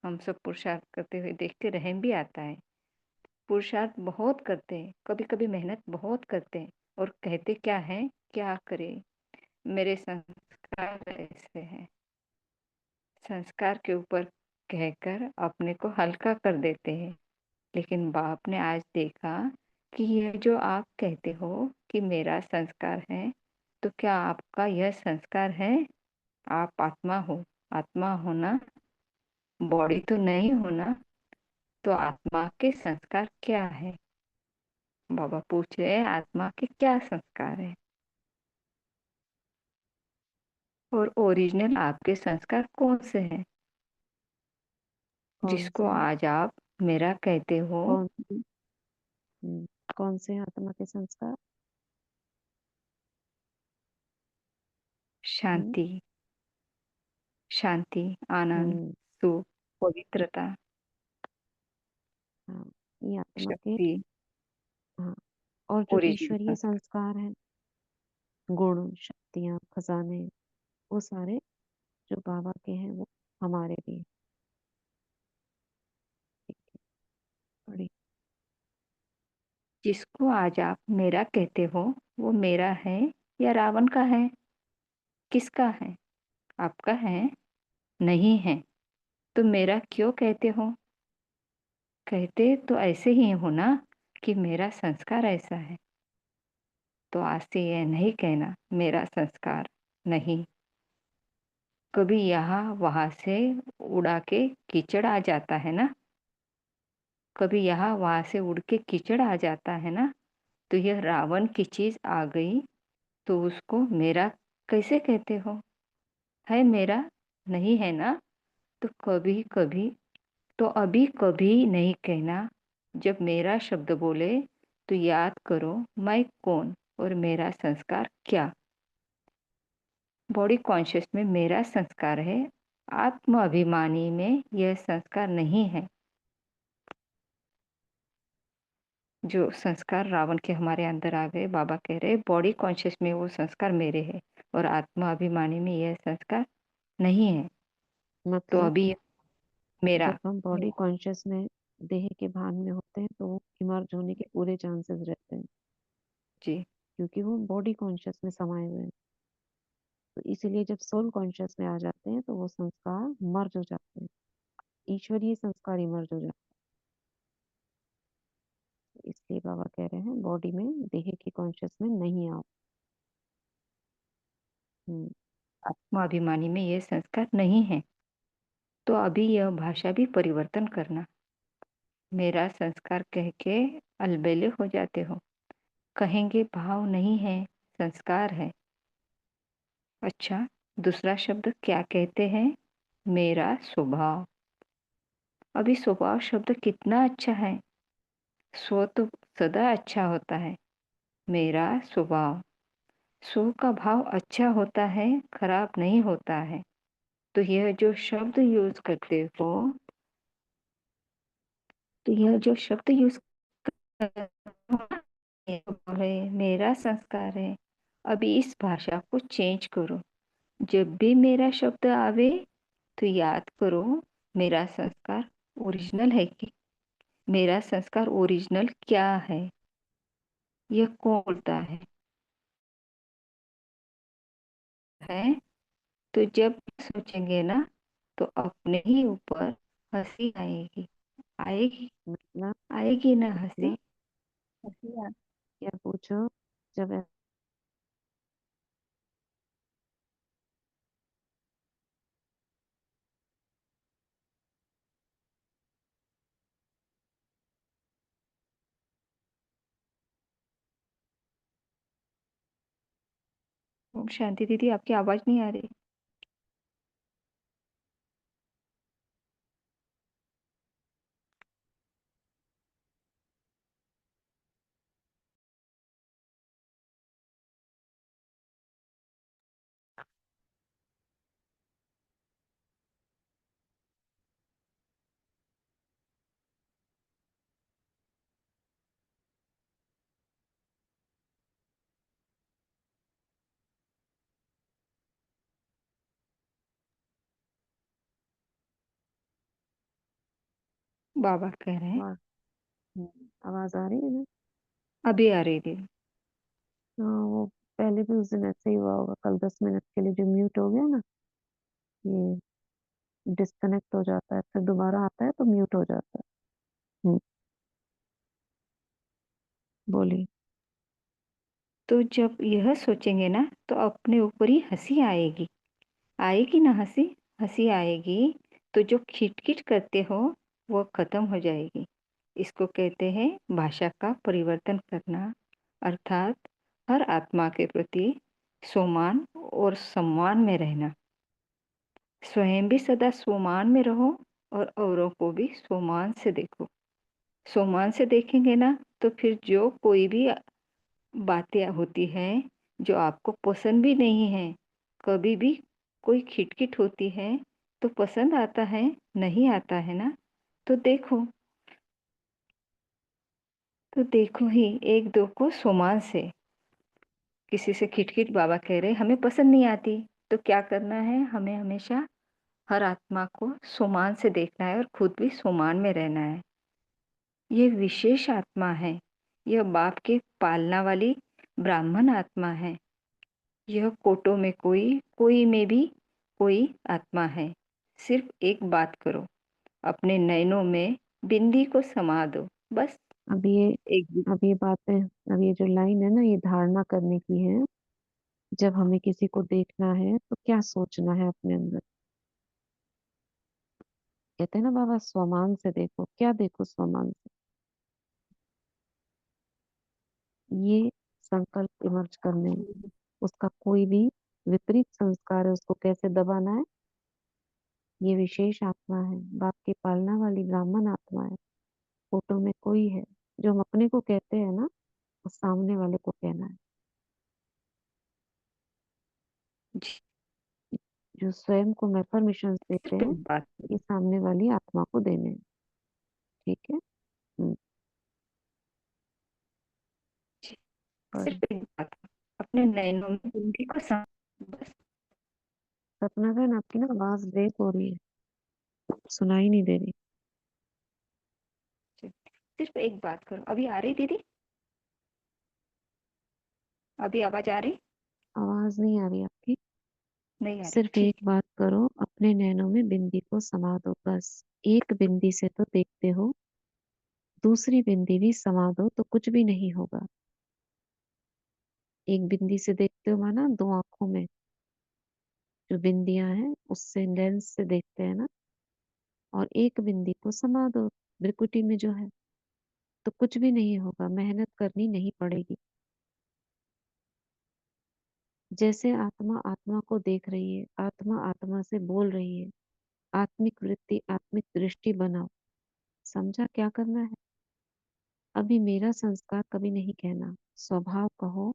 हम सब पुरुषार्थ करते हुए देख के रहम भी आता है। पुरुषार्थ बहुत करते हैं, कभी कभी मेहनत बहुत करते हैं और कहते क्या है, क्या करे, मेरे संस्कार ऐसे हैं। संस्कार के ऊपर कहकर अपने को हल्का कर देते हैं। लेकिन बाप ने आज देखा कि यह जो आप कहते हो कि मेरा संस्कार है, तो क्या आपका यह संस्कार है? आप आत्मा हो, आत्मा होना, बॉडी तो नहीं होना। तो आत्मा के संस्कार क्या है? बाबा पूछ रहे हैं आत्मा के क्या संस्कार है, और ओरिजिनल आपके संस्कार कौन से हैं? कौन जिसको से हैं? आज आप मेरा कहते हो। कौन हम्म, कौन से हैं आत्मा के संस्कार? हम्म शांति, शांति, आनंद, हम्म, सुख, पवित्रता, हाँ, ये आत्मा के। शक्ति, हाँ, और जो ओरिजिनल ईश्वरीय संस्कार। संस्कार हैं, गुण, शक्तियाँ, खजाने, वो सारे जो बाबा के हैं वो हमारे भी हैं। ठीक है, बड़ी। जिसको आज आप मेरा कहते हो वो मेरा है या रावण का है? किसका है? आपका है? नहीं है। तो मेरा क्यों कहते हो? कहते तो ऐसे ही हो ना कि मेरा संस्कार ऐसा है। तो आज से यह नहीं कहना मेरा संस्कार नहीं। कभी यहाँ वहाँ से उड़ा के कीचड़ आ जाता है ना, कभी यहाँ वहाँ से उड़ के कीचड़ आ जाता है ना, तो यह रावण की चीज आ गई तो उसको मेरा कैसे कहते हो? है मेरा? नहीं है ना? तो कभी कभी तो अभी कभी नहीं कहना। जब मेरा शब्द बोले तो याद करो मैं कौन और मेरा संस्कार क्या। बॉडी कॉन्शियस में मेरा संस्कार है, आत्म अभिमानी में यह संस्कार नहीं है। जो संस्कार रावण के हमारे अंदर आ गए, बाबा कह रहे बॉडी कॉन्शियस में वो संस्कार मेरे है और आत्मा अभिमानी में यह संस्कार नहीं है। तो मतलब अभी मेरा जब हम बॉडी कॉन्शियस में देह के भान में होते हैं तो वो इमर्ज होने के पूरे चांसेस रहते हैं, जी क्योंकि वो बॉडी कॉन्शियस में समाये हुए हैं। तो इसीलिए जब सोल कॉन्शियस में आ जाते हैं तो वो संस्कार मर्ज हो जाते हैं, ईश्वरीय संस्कार ही मर्ज हो जाते हैं। इसलिए बाबा कह रहे हैं बॉडी में देह के कॉन्शियस में नहीं आओ। आत्मा अभिमानी में यह संस्कार नहीं है। तो अभी यह भाषा भी परिवर्तन करना। मेरा संस्कार कह के अलबेले हो जाते हो। कहेंगे भाव नहीं है, संस्कार है। अच्छा, दूसरा शब्द क्या कहते हैं? मेरा स्वभाव। अभी स्वभाव शब्द कितना अच्छा है। स्व तो सदा अच्छा होता है। मेरा स्वभाव, स्व का भाव अच्छा होता है, खराब नहीं होता है। तो यह जो शब्द यूज करते हो, तो यह जो शब्द यूज है मेरा संस्कार है। अभी इस भाषा को चेंज करो। जब भी मेरा शब्द आवे तो याद करो मेरा संस्कार ओरिजिनल है कि मेरा संस्कार ओरिजिनल क्या है, यह कौन बोलता है। तो जब सोचेंगे ना तो अपने ही ऊपर हंसी आएगी। आएगी? मतलब आएगी ना हंसी? मतलब हंसी क्या पूछो जब ओम शांति दीदी, आपकी आवाज नहीं आ रही। बाबा कह रहे हैं। आवाज आवाज आ रही है ना? अभी आ रही थी। हाँ, वो पहले भी उस दिन ऐसे ही हुआ होगा, कल 10 मिनट के लिए जो म्यूट हो गया ना, ये डिस्कनेक्ट हो जाता है, फिर दोबारा आता है तो म्यूट हो जाता है। बोलिए। तो जब यह सोचेंगे ना तो अपने ऊपर ही हंसी आएगी। आएगी ना हंसी? हंसी आएगी तो जो खिटखिट करते हो वो खत्म हो जाएगी। इसको कहते हैं भाषा का परिवर्तन करना, अर्थात हर आत्मा के प्रति सम्मान और सम्मान में रहना। स्वयं भी सदा सम्मान में रहो और औरों को भी सम्मान से देखो। सम्मान से देखेंगे ना तो फिर जो कोई भी बातें होती हैं जो आपको पसंद भी नहीं है, कभी भी कोई खिटखिट होती है तो पसंद आता है, नहीं आता है ना, तो देखो ही एक दो को सम्मान से। किसी से खिटखिट बाबा कह रहे हमें पसंद नहीं आती, तो क्या करना है? हमें हमेशा हर आत्मा को सम्मान से देखना है और खुद भी सम्मान में रहना है। ये विशेष आत्मा है, यह बाप के पालना वाली ब्राह्मण आत्मा है। यह कोटों में कोई, कोई में भी कोई आत्मा है। सिर्फ एक बात करो, अपने नयनों में बिंदी को समा दो, बस। अब ये एक अब ये बातें अब ये जो लाइन है ना, ये धारणा करने की है। जब हमें किसी को देखना है तो क्या सोचना है अपने अंदर। कहते हैं ना बाबा, स्वमान से देखो। क्या देखो स्वमान से? ये संकल्प इमर्ज करने हैं। उसका कोई भी विपरीत संस्कार है, उसको कैसे दबाना है। ये विशेष आत्मा है, बाप की पालना वाली ब्राह्मण आत्मा है। फोटो में कोई है। जो हम अपने को कहते हैं ना, वो सामने वाले को कहना है। जी, जो स्वयं को मैं परमिशन देते सिर्फ हैं, एक बात करो, ये सामने वाली आत्मा को देने हैं। ठीक है। जी, और सिर्फ एक बात करो, अपने नयनों में बिंदी को समा, बस। सपना बहन, आपकी ना आवाज ब्रेक हो रही है, सुनाई नहीं दे रही। सिर्फ एक बात करो। अभी आ रही दीदी? अभी आवाज आ रही? आवाज नहीं आ रही आपकी। नहीं आ रही, सिर्फ ठीक एक बात करो, अपने नैनों में बिंदी को समा दो, बस। एक बिंदी से तो देखते हो, दूसरी बिंदी भी समा दो तो कुछ भी नहीं होगा। एक बिंदी से देखते हो माना दो आंखों में जो बिंदियां हैं, उससे लेंस से देखते हैं ना। और एक बिंदी को समा दो भ्रिकुटी में जो है, तो कुछ भी नहीं होगा, मेहनत करनी नहीं पड़ेगी। जैसे आत्मा आत्मा को देख रही है, आत्मा आत्मा से बोल रही है। आत्मिक वृत्ति, आत्मिक दृष्टि बनाओ। समझा क्या करना है? अभी मेरा संस्कार कभी नहीं कहना, स्वभाव कहो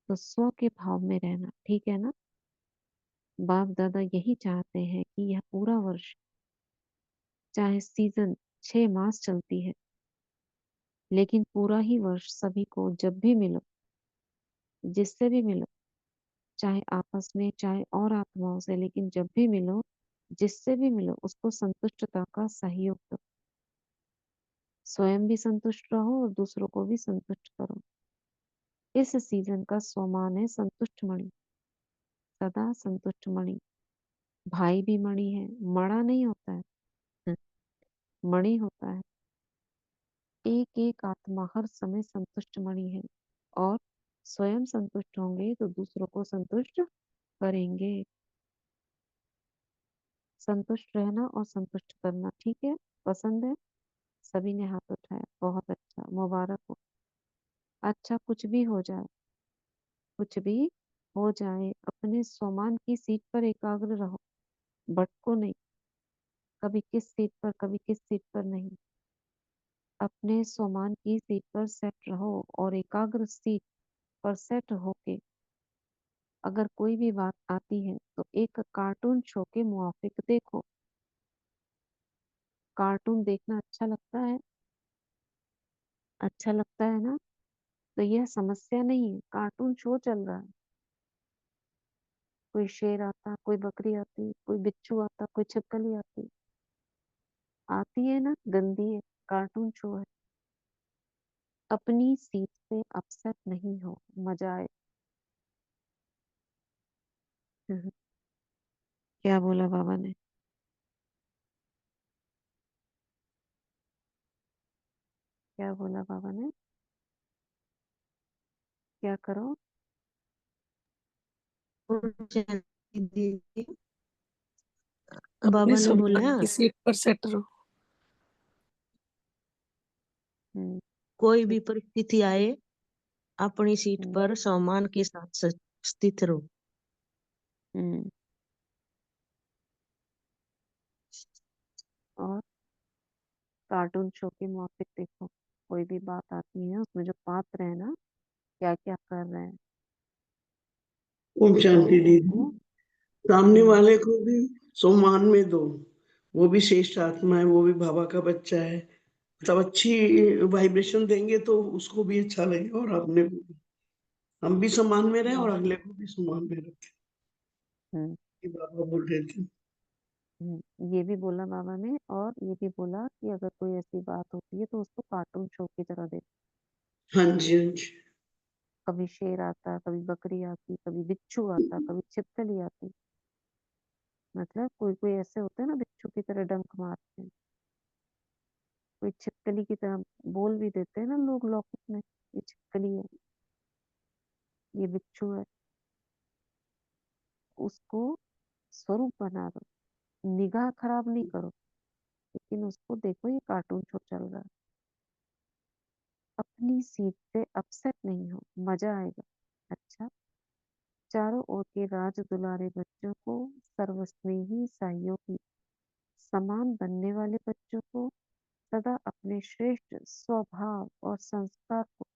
तो स्व के भाव में रहना। ठीक है ना? बाप दादा यही चाहते हैं कि यह पूरा वर्ष, चाहे सीजन 6 मास चलती है, लेकिन पूरा ही वर्ष सभी को जब भी मिलो, जिससे भी मिलो, चाहे आपस में चाहे और आत्माओं से, लेकिन जब भी मिलो, जिससे भी मिलो, उसको संतुष्टता का सहयोग दो। स्वयं भी संतुष्ट रहो और दूसरों को भी संतुष्ट करो। इस सीजन का स्वमान है संतुष्ट मणि, सदा संतुष्ट मणि। भाई भी मणि है, मणा नहीं होता है, मणि होता है। एक एक आत्मा हर समय संतुष्ट मणि है, और स्वयं संतुष्ट होंगे तो दूसरों को संतुष्ट करेंगे। संतुष्ट रहना और संतुष्ट करना, ठीक है? पसंद है? सभी ने हाथ उठाया, बहुत अच्छा, मुबारक हो। अच्छा, कुछ भी हो जाए, कुछ भी हो जाए, अपने स्वमान की सीट पर एकाग्र रहो, भटको नहीं। कभी किस सीट पर, कभी किस सीट पर नहीं। अपने स्वमान की सीट पर सेट रहो, और एकाग्र सीट पर सेट होके अगर कोई भी बात आती है तो एक कार्टून शो के मुआफिक देखो। कार्टून देखना अच्छा लगता है? अच्छा लगता है ना? तो यह समस्या नहीं है, कार्टून शो चल रहा है। कोई शेर आता, कोई बकरी आती, कोई बिच्छू आता, कोई छिपकली आती, आती है ना, गंदी है, कार्टून शो है। अपनी सीट से अपसेट नहीं हो, मजा आए। क्या बोला बाबा ने? क्या बोला बाबा ने? क्या करो? दीदी अपने बाबा ने बोला स्वमान की सीट पर सेट रहो। हम्म। कोई भी परिस्थिति आए, अपनी सीट हम्म। पर सम्मान के साथ स्थित रहो। हम्म। और कार्टून शो के मुआफिक देखो, कोई भी बात आती है उसमें जो पात्र है ना, क्या क्या कर रहे हैं, ओम तो शांति दीदी। उनको। सामने हम्म। वाले को भी सम्मान में दो। वो भी श्रेष्ठ आत्मा है, वो भी बाबा का बच्चा है। मतलब अच्छी वाइब्रेशन देंगे तो उसको भी अच्छा लगेगा, और अपने को भी। हम भी सम्मान में रहे और हम्म। अगले को भी सम्मान में रखें। हम्म। ये बाबा बोल रहे थे। ये भी बोला बाबा ने, और ये भी बोला कि अगर कोई ऐसी बात होती है तो उसको कार्टून शो की तरह देखो। हाँ जी, हाँ जी। कभी शेर आता, कभी बकरी आती, कभी बिच्छू आता, कभी छिपकली आती। मतलब कोई कोई ऐसे होते हैं ना बिच्छू की तरह डंक मारते हैं, कोई छिपकली की तरह बोल भी देते हैं ना लोग लौकिक में, ये छिपकली है, ये बिच्छू है। उसको स्वरूप बना दो, निगाह खराब नहीं करो, लेकिन उसको देखो ये कार्टून शो चल रहा है, अपनी सीट से अपसेट नहीं हो, मजा आएगा। अच्छा, चारों ओर के राज दुलारे बच्चों को, सर्वस्नेही सहयोगी, समान बनने वाले बच्चों को, सदा अपने श्रेष्ठ स्वभाव और संस्कार को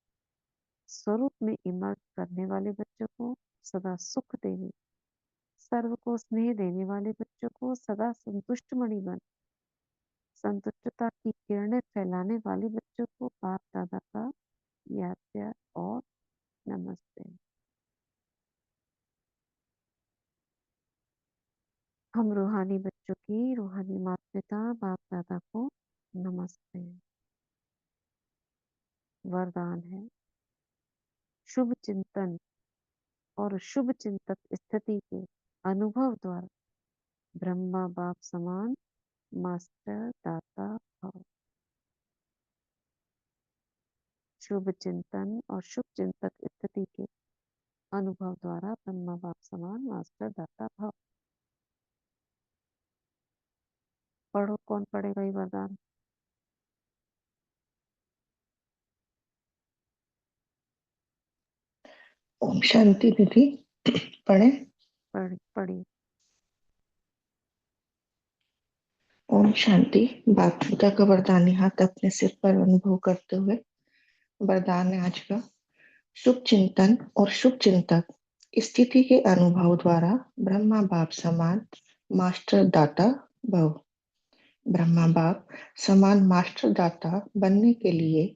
स्वरूप में इमर्ज करने वाले बच्चों को, सदा सुख देने, सर्व को स्नेह देने वाले बच्चों को, सदा संतुष्ट मणि बन संतुष्टता की किरणें फैलाने वाले बच्चों को बाप दादा का याद प्यार और नमस्ते। हम रूहानी बच्चों की रूहानी माता पिता बाप दादा को नमस्ते। वरदान है शुभ चिंतन और शुभ चिंतक स्थिति के अनुभव द्वारा ब्रह्मा बाप समान मास्टर दाता भव। शुभ चिंतन और शुभ चिंतक स्थिति के अनुभव द्वारा ब्रह्मा बाप समान मास्टर दाता भव। पढ़ो, कौन पढ़ेगा ये वरदान? ओम शांति दीदी। पढ़े। पढ़ी। ओम शांति। बाप पिता का वरदानी हाथ अपने सिर पर अनुभव करते हुए वरदान है आज का। शुभ चिंतन और शुभ चिंतक स्थिति के अनुभव द्वारा ब्रह्मा बाप समान मास्टर दाता भव। ब्रह्मा बाप समान मास्टर दाता बनने के लिए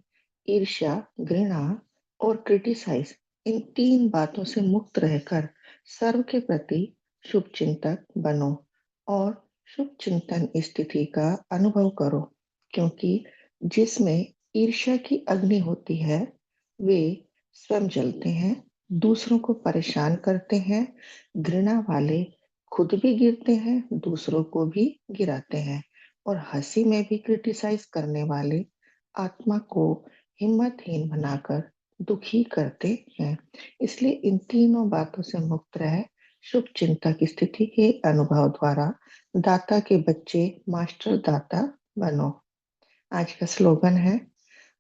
ईर्ष्या, घृणा और क्रिटिसाइज इन तीन बातों से मुक्त रहकर सर्व के प्रति शुभ चिंतक बनो और शुभ चिंतन स्थिति का अनुभव करो, क्योंकि जिसमें ईर्ष्या की अग्नि होती है वे स्वयं जलते हैं, दूसरों को परेशान करते हैं, घृणा वाले खुद भी गिरते हैं, दूसरों को भी गिराते हैं, और हंसी में भी क्रिटिसाइज करने वाले आत्मा को हिम्मतहीन बनाकर दुखी करते हैं। इसलिए इन तीनों बातों से मुक्त रहे शुभ चिंतक स्थिति के अनुभव द्वारा दाता के बच्चे मास्टर दाता बनो। आज का स्लोगन है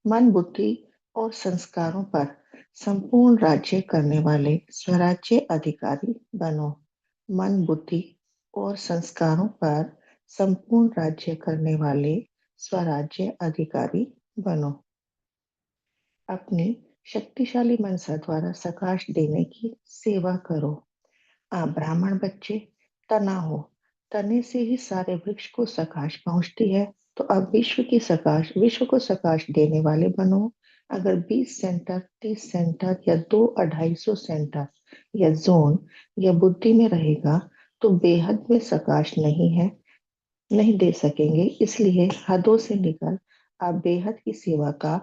मन बुद्धि और संस्कारों पर संपूर्ण राज्य करने वाले स्वराज्य अधिकारी बनो। मन बुद्धि और संस्कारों पर संपूर्ण राज्य करने वाले स्वराज्य अधिकारी बनो। अपनी शक्तिशाली मनसा द्वारा सकाश देने की सेवा करो। आप ब्राह्मण बच्चे तना हो, तने से ही सारे वृक्ष को सकाश पहुंचती है, तो अब विश्व को सकाश देने वाले बनो। अगर 20 सेंटर, 30 सेंटर या 200-250 सेंटर या जोन या बुद्धि में रहेगा तो बेहद में सकाश नहीं दे सकेंगे। इसलिए हदों से निकल आप बेहद की सेवा का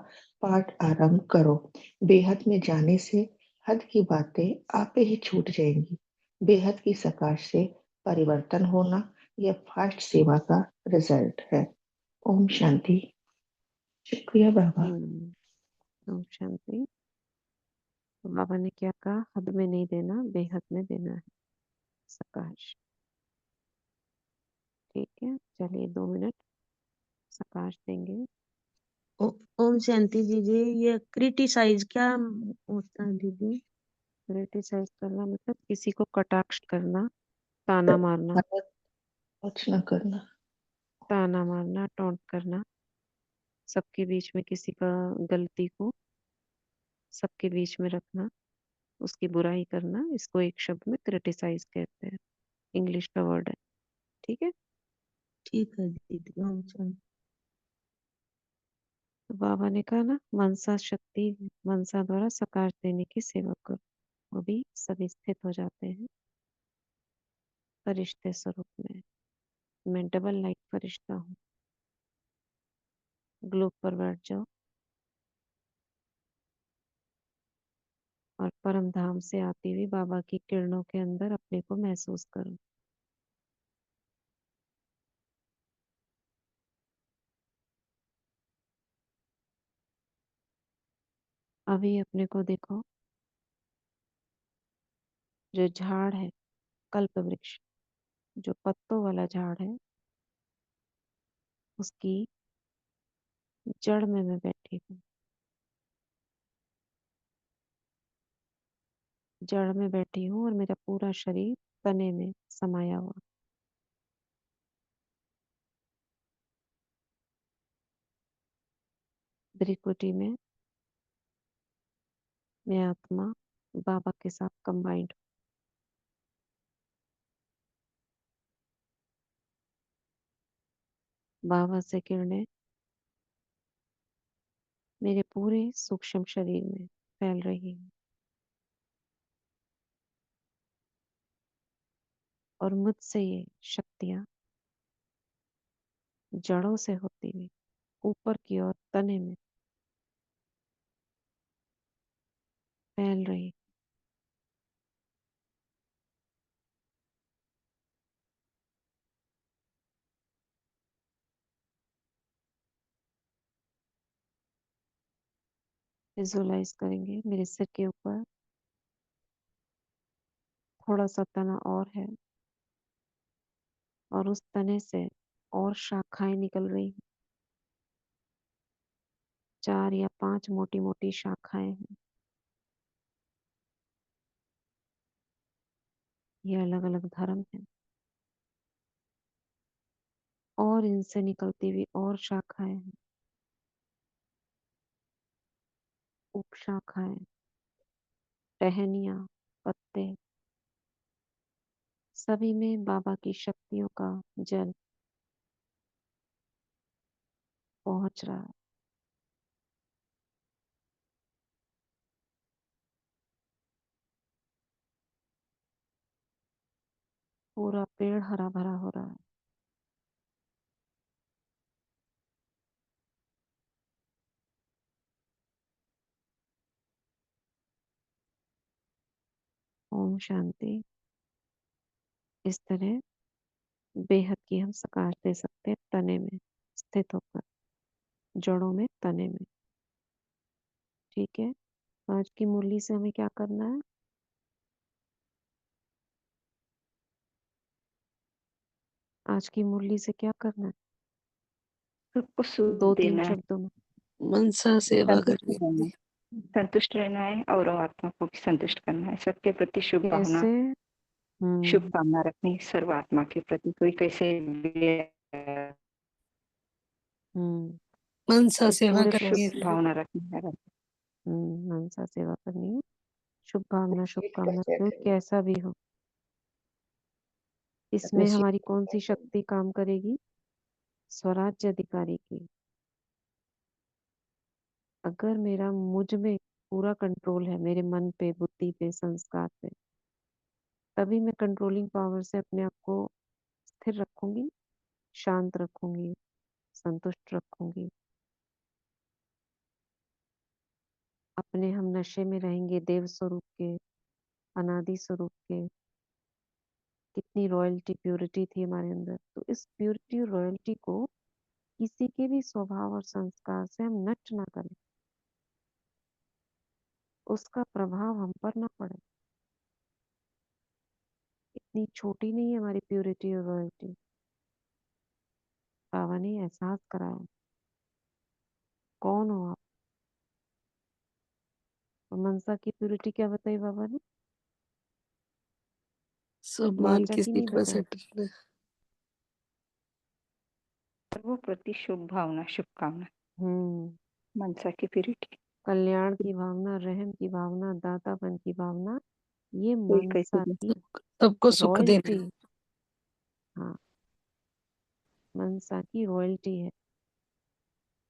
पाठ आरंभ करो। बेहद में जाने से हद की बातें आपे ही छूट जाएंगी। बेहद की सकाश से परिवर्तन होना यह फास्ट सेवा का रिजल्ट है। ओम शांति। शुक्रिया बाबा। ओम शांति। तो बाबा ने क्या कहा? हद में नहीं देना, बेहद में देना है सकाश। ठीक है, चलिए 2 मिनट सकाश देंगे। ओम शांति दीदी, ये क्रिटिसाइज क्या होता है दीदी? क्रिटिसाइज करना मतलब किसी को कटाक्ष करना, ताना मारना, कुछ न करना, ताना मारना, टॉन्ट करना, सबके बीच में किसी का गलती को सबके बीच में रखना, उसकी बुराई करना, इसको एक शब्द में क्रिटिसाइज कहते हैं। इंग्लिश का वर्ड है। ठीक है। ठीक है दीदी। ओम शांति। तो बाबा ने कहा ना, मनसा शक्ति मनसा द्वारा सकाश देने की सेवा करो। वो भी सभी स्थित हो जाते हैं फरिश्ते स्वरूप में। मैं डबल लाइट फरिश्ता हूँ। ग्लोब पर बैठ जाओ और परम धाम से आती हुई बाबा की किरणों के अंदर अपने को महसूस करो। अभी अपने को देखो, जो झाड़ है, कल्प वृक्ष, जो पत्तों वाला झाड़ है, उसकी जड़ में मैं बैठी हूँ। जड़ में बैठी हूँ और मेरा पूरा शरीर तने में समाया हुआ। भ्रिकुटी में मैं आत्मा बाबा के साथ कंबाइंड हूँ। बाबा से किरणें मेरे पूरे सूक्ष्म शरीर में फैल रही है और मुझसे ये शक्तियां जड़ों से होती हुई ऊपर की ओर तने में फैल रही। विजुअलाइज करेंगे मेरे सिर के ऊपर थोड़ा सा तना और है और उस तने से और शाखाएं निकल रही हैं। 4 या 5 मोटी मोटी शाखाएं हैं। ये अलग अलग धर्म है और इनसे निकलती हुई और शाखाएं हैं, उपशाखाएं, टहनियां, पत्ते, सभी में बाबा की शक्तियों का जल पहुंच रहा है। पूरा पेड़ हरा भरा हो रहा है। ओम शांति। इस तरह बेहद की हम सकार दे सकते हैं तने में स्थित होकर, जड़ों में, तने में। ठीक है, आज की मुरली से हमें क्या करना है? आज की मुरली से क्या करना है? सबको सुख 2-3 देना है, शब्दों में। मनसा सेवा संतुष्ट करनी रहना है, संतुष्ट रहना है और आत्मा को भी संतुष्ट करना है। सबके प्रति शुभ भावना, कैसे? शुभ कामना रखनी, सर्व आत्मा के प्रति। कोई कैसे मनसा सेवा पूरे करनी है। शुभ भावना रखनी है। मनसा सेवा करनी है। शुभ भावना, शुभकामना, क्या कोई करें? कैसा भी हो। इसमें हमारी कौन सी शक्ति काम करेगी? स्वराज्य अधिकारी की। अगर मेरा मुझ में पूरा कंट्रोल है, मेरे मन पे, बुद्धि पे, संस्कार पे, तभी मैं कंट्रोलिंग पावर से अपने आप को स्थिर रखूंगी, शांत रखूंगी, संतुष्ट रखूंगी। अपने हम नशे में रहेंगे देव स्वरूप के, अनादि स्वरूप के। कितनी रॉयल्टी, प्योरिटी थी हमारे अंदर। तो इस प्योरिटी और रॉयल्टी को किसी के भी स्वभाव और संस्कार से हम नष्ट ना करें, उसका प्रभाव हम पर ना पड़े। इतनी छोटी नहीं है हमारी प्योरिटी और रॉयल्टी। बाबा ने एहसास कराया। कौन हो आप? और मनसा की प्योरिटी क्या बताई बाबा ने? सब मान वाचा की की नहीं सेवा से बताई। डरना। सर्वों प्रति शुभ भावना, शुभकामना, हम्म मनसा की प्यूरिटी। कल्याण की भावना, रहम की भावना, दातापन की भावना, ये कोई कैसे मनसा भी की सबको सुख देना रॉयल्टी। है। हाँ, मनसा की रॉयल्टी है।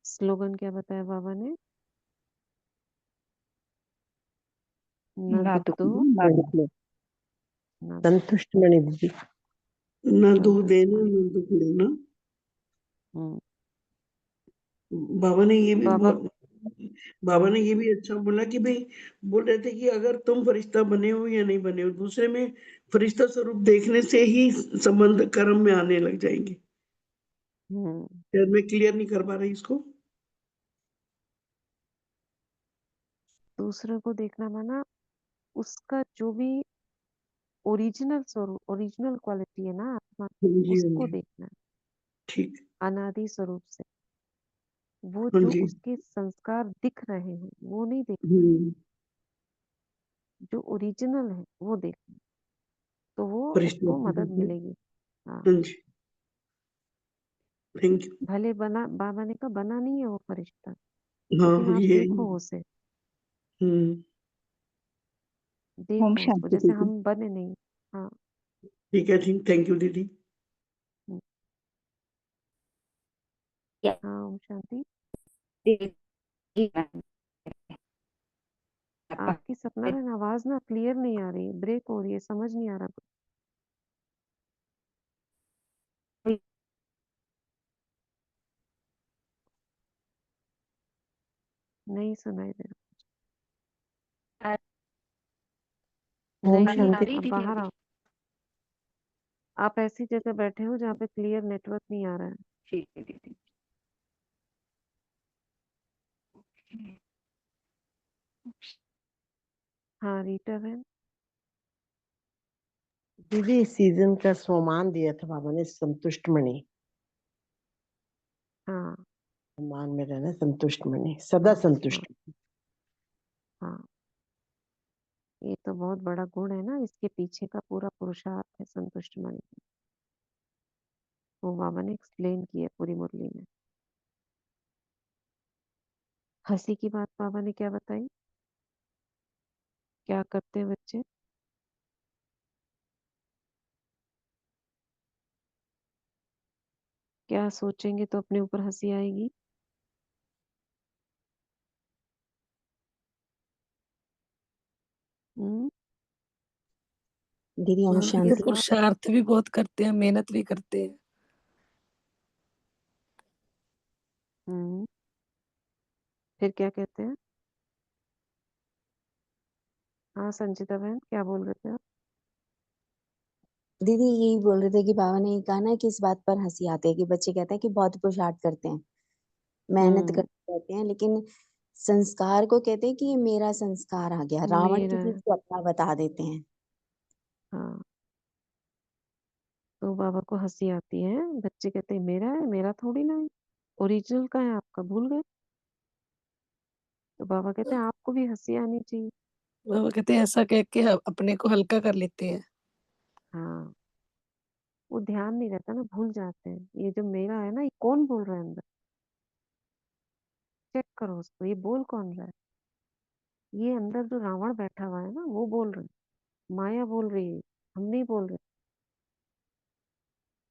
स्लोगन क्या बताया बाबा ने? न ना दुख दुख दो, दो, ना दुख लो। न संतुष्ट मणि दीदी। ना दुख संतुष्ट देना, मन। ना दुख लेना। हम्म बाबा ने ये भी बाबा। बाबा ने ये भी अच्छा बोला कि भाई, बोल रहे थे कि अगर तुम फरिश्ता बने हो या नहीं बने हो, दूसरे में फरिश्ता स्वरूप देखने से ही संबंध कर्म में आने लग जाएंगे। हम्म शायद मैं क्लियर नहीं कर पा रही इसको। दूसरे को देखना माना उसका जो भी ओरिजिनल स्वरूप, ओरिजिनल क्वालिटी है ना आत्मा, हाँ जी, हाँ उसको जी, देखना है ठीक। अनादि स्वरूप से। वो हाँ जो जी। उसके संस्कार दिख रहे हैं वो नहीं देख, हम्म। जो ओरिजिनल है वो देखना, तो वो फरिश्ते उसको आपको मदद देखिए। मिलेगी। हाँ, हाँ जी, थैंक यू। भले बना, बाबा ने कहा बना नहीं है वो फरिश्ता, लेकिन हाँ आप ये। देखो उसे, हम्म। ओम देखो उसको, शांति जैसे दीदी। हम बने नहीं। हाँ। ठीक है, ठीक, थैंक यू दीदी। हम्म, या- हाँ ओम शांति। दीदी, आपकी सपना में आवाज ना क्लियर नहीं आ रही, ब्रेक हो रही है, समझ नहीं आ रहा कुछ। नहीं सुनाई दे रहा। ओम नहीं, शांति। आ रही अब दीदी बाहर अभी? आओ। आप ऐसी जगह बैठे हो जहाँ पे क्लियर नेटवर्क नहीं आ रहा है। ठीक है दीदी। हाँ रीटा बहन। दीदी इस सीजन का सोमान दिया था बाबा ने, संतुष्ट मणि। हाँ मान में रहना, संतुष्ट मणि, सदा हाँ हाँ संतुष्ट। हाँ, ये तो बहुत बड़ा गुण है ना, इसके पीछे का पूरा पुरुषार्थ है संतुष्ट मणि। वो बाबा ने एक्सप्लेन किया पूरी मुरली में। हंसी की बात बाबा ने क्या बताई, क्या करते हैं बच्चे? क्या सोचेंगे तो अपने ऊपर हंसी आएगी? हम्म, दीदी ओम मन के शांति। साथ। पुरुषार्थ भी बहुत करते हैं, मेहनत भी करते हैं। हम्म, फिर क्या कहते हैं? हाँ संचिता बहन, क्या बोल रहे थे आप? दीदी यही बोल रहे थे कि बाबा ने ये कहा ना कि इस बात पर हंसी आती है कि बच्चे कहते हैं कि बहुत पुरुषार्थ करते हैं, मेहनत हम्म, करते रहते हैं, लेकिन संस्कार को कहते हैं कि ये मेरा संस्कार आ गया, रावण की मेरा चीज है। को अपना बता देते हैं। हाँ, तो बाबा को हंसी आती है, बच्चे कहते हैं मेरा है, मेरा थोड़ी ना है, ओरिजिनल का है आपका, भूल गए? तो बाबा कहते हैं आपको भी हंसी आनी चाहिए। वो कहते हैं ऐसा कह के अपने को हल्का कर लेते हैं। हाँ, वो ध्यान नहीं रहता ना, भूल जाते हैं ये जो मेरा है ना, ये कौन बोल रहा है अंदर, चेक करो उसको, ये बोल कौन रहा है? ये अंदर जो रावण बैठा हुआ है ना, वो बोल रहा है, माया बोल रही है, हम नहीं बोल रहे।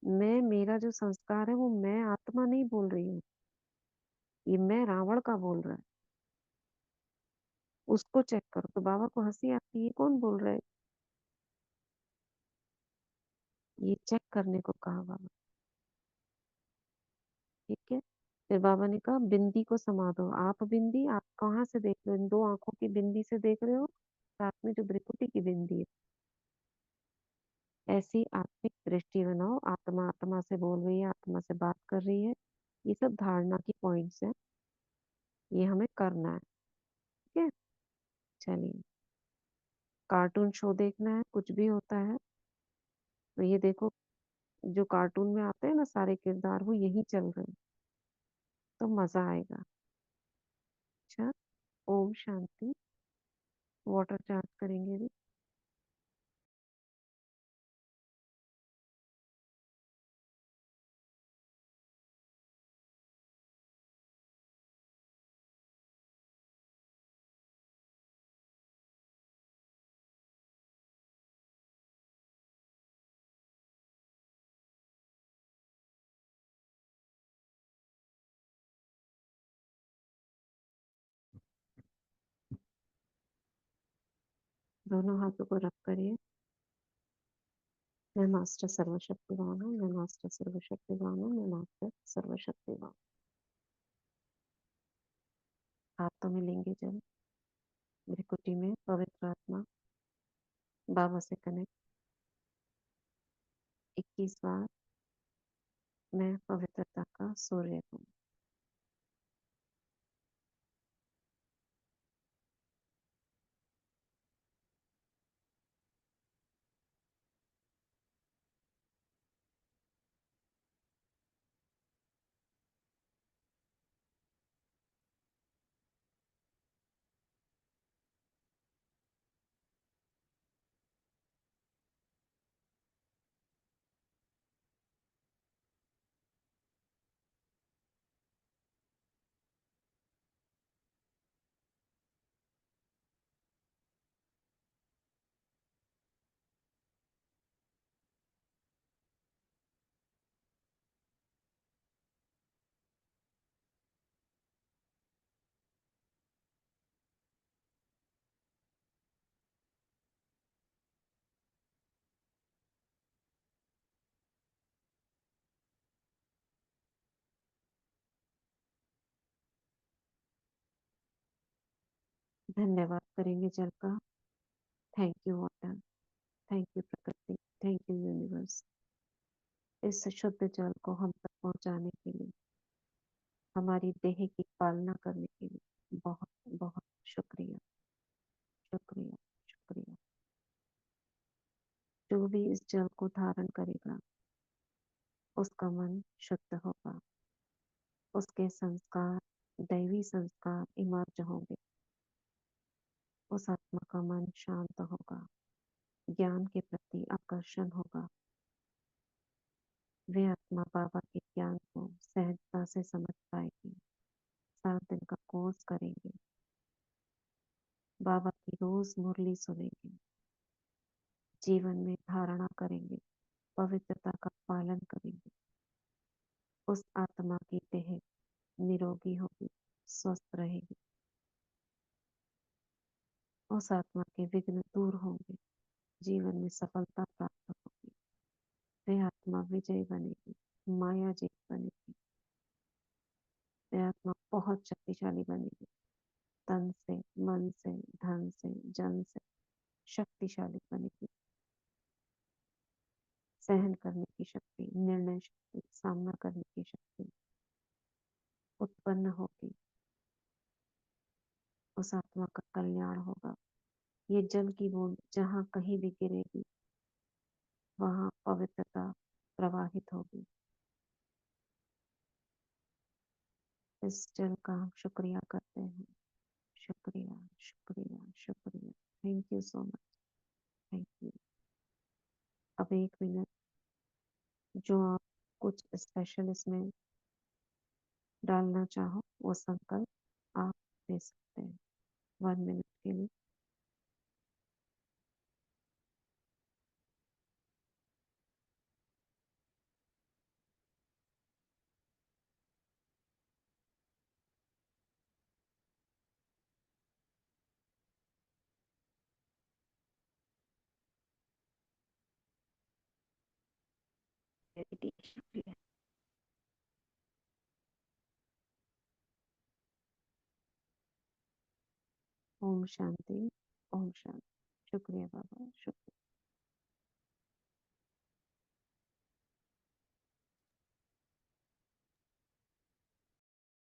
मैं, मेरा जो संस्कार है वो मैं आत्मा नहीं बोल रही हूँ, ये मैं रावण का बोल रहा है, उसको चेक करो। तो बाबा को हंसी आती है, ये कौन बोल रहा है? ये चेक करने को कहा बाबा। ठीक है। फिर बाबा ने कहा बिंदी को समा दो। आप बिंदी, आप कहाँ से देख रहे हो? इन दो आंखों की बिंदी से देख रहे हो, साथ में जो भ्रिकुटी की बिंदी है, ऐसी आत्मिक दृष्टि बनाओ। आत्मा आत्मा से बोल रही है, आत्मा से बात कर रही है, ये सब धारणा की पॉइंट्स है, ये हमें करना है। ठीक है, चलिए। कार्टून शो देखना है, कुछ भी होता है तो ये देखो, जो कार्टून में आते हैं ना सारे किरदार, वो यही चल रहे हैं, तो मजा आएगा। अच्छा, ओम शांति। वाटर चार्ज करेंगे भी। दोनों हाथों को रख करिए। मैं मास्टर सर्वशक्तिवान हूँ, मैं मास्टर सर्वशक्तिवान हूँ, मैं मास्टर सर्वशक्तिवान। हाथों में लेंगे जल, भ्रिकुटी में पवित्र आत्मा, बाबा से कनेक्ट। 21 बार मैं पवित्रता का सूर्य हूँ। धन्यवाद करेंगे जल का। Thank you water, thank you प्रकृति, थैंक यू यूनिवर्स, इस शुद्ध जल को हम तक पहुंचाने के लिए, हमारी देह की पालना करने के लिए बहुत बहुत शुक्रिया, शुक्रिया, शुक्रिया। जो भी इस जल को धारण करेगा उसका मन शुद्ध होगा, उसके संस्कार, दैवी संस्कार इमर्ज होंगे, उस आत्मा का मन शांत होगा, ज्ञान के प्रति आकर्षण होगा, वे आत्मा बाबा के ज्ञान को सहजता से समझ पाएगी। 7 दिन का कोर्स करेंगे, बाबा की रोज मुरली सुनेंगे, जीवन में धारणा करेंगे, पवित्रता का पालन करेंगे, उस आत्मा की देह निरोगी होगी, स्वस्थ रहेगी, उस आत्मा के विघ्न दूर होंगे, जीवन में सफलता प्राप्त होगी, वह आत्मा विजय बनेगी, माया जीत बनेगी, वह आत्मा बहुत शक्तिशाली बनेगी, तन से, मन से, धन से, जन से शक्तिशाली बनेगी, सहन करने की शक्ति, निर्णय शक्ति, सामना करने की शक्ति उत्पन्न होगी, उस आत्मा का कल्याण होगा। ये जल की बूंद जहाँ कहीं भी गिरेगी वहां पवित्रता प्रवाहित होगी। इस जल का हम शुक्रिया करते हैं, शुक्रिया, शुक्रिया, शुक्रिया, thank you so much, thank you. अब 1 मिनट जो आप कुछ स्पेशल इसमें डालना चाहो वो संकल्प आप दे सकते हैं 1 मिनट के लिए। शुक्रिया। ओम शांति, ओम शांति। शुक्रिया बाबा, शुक्रिया।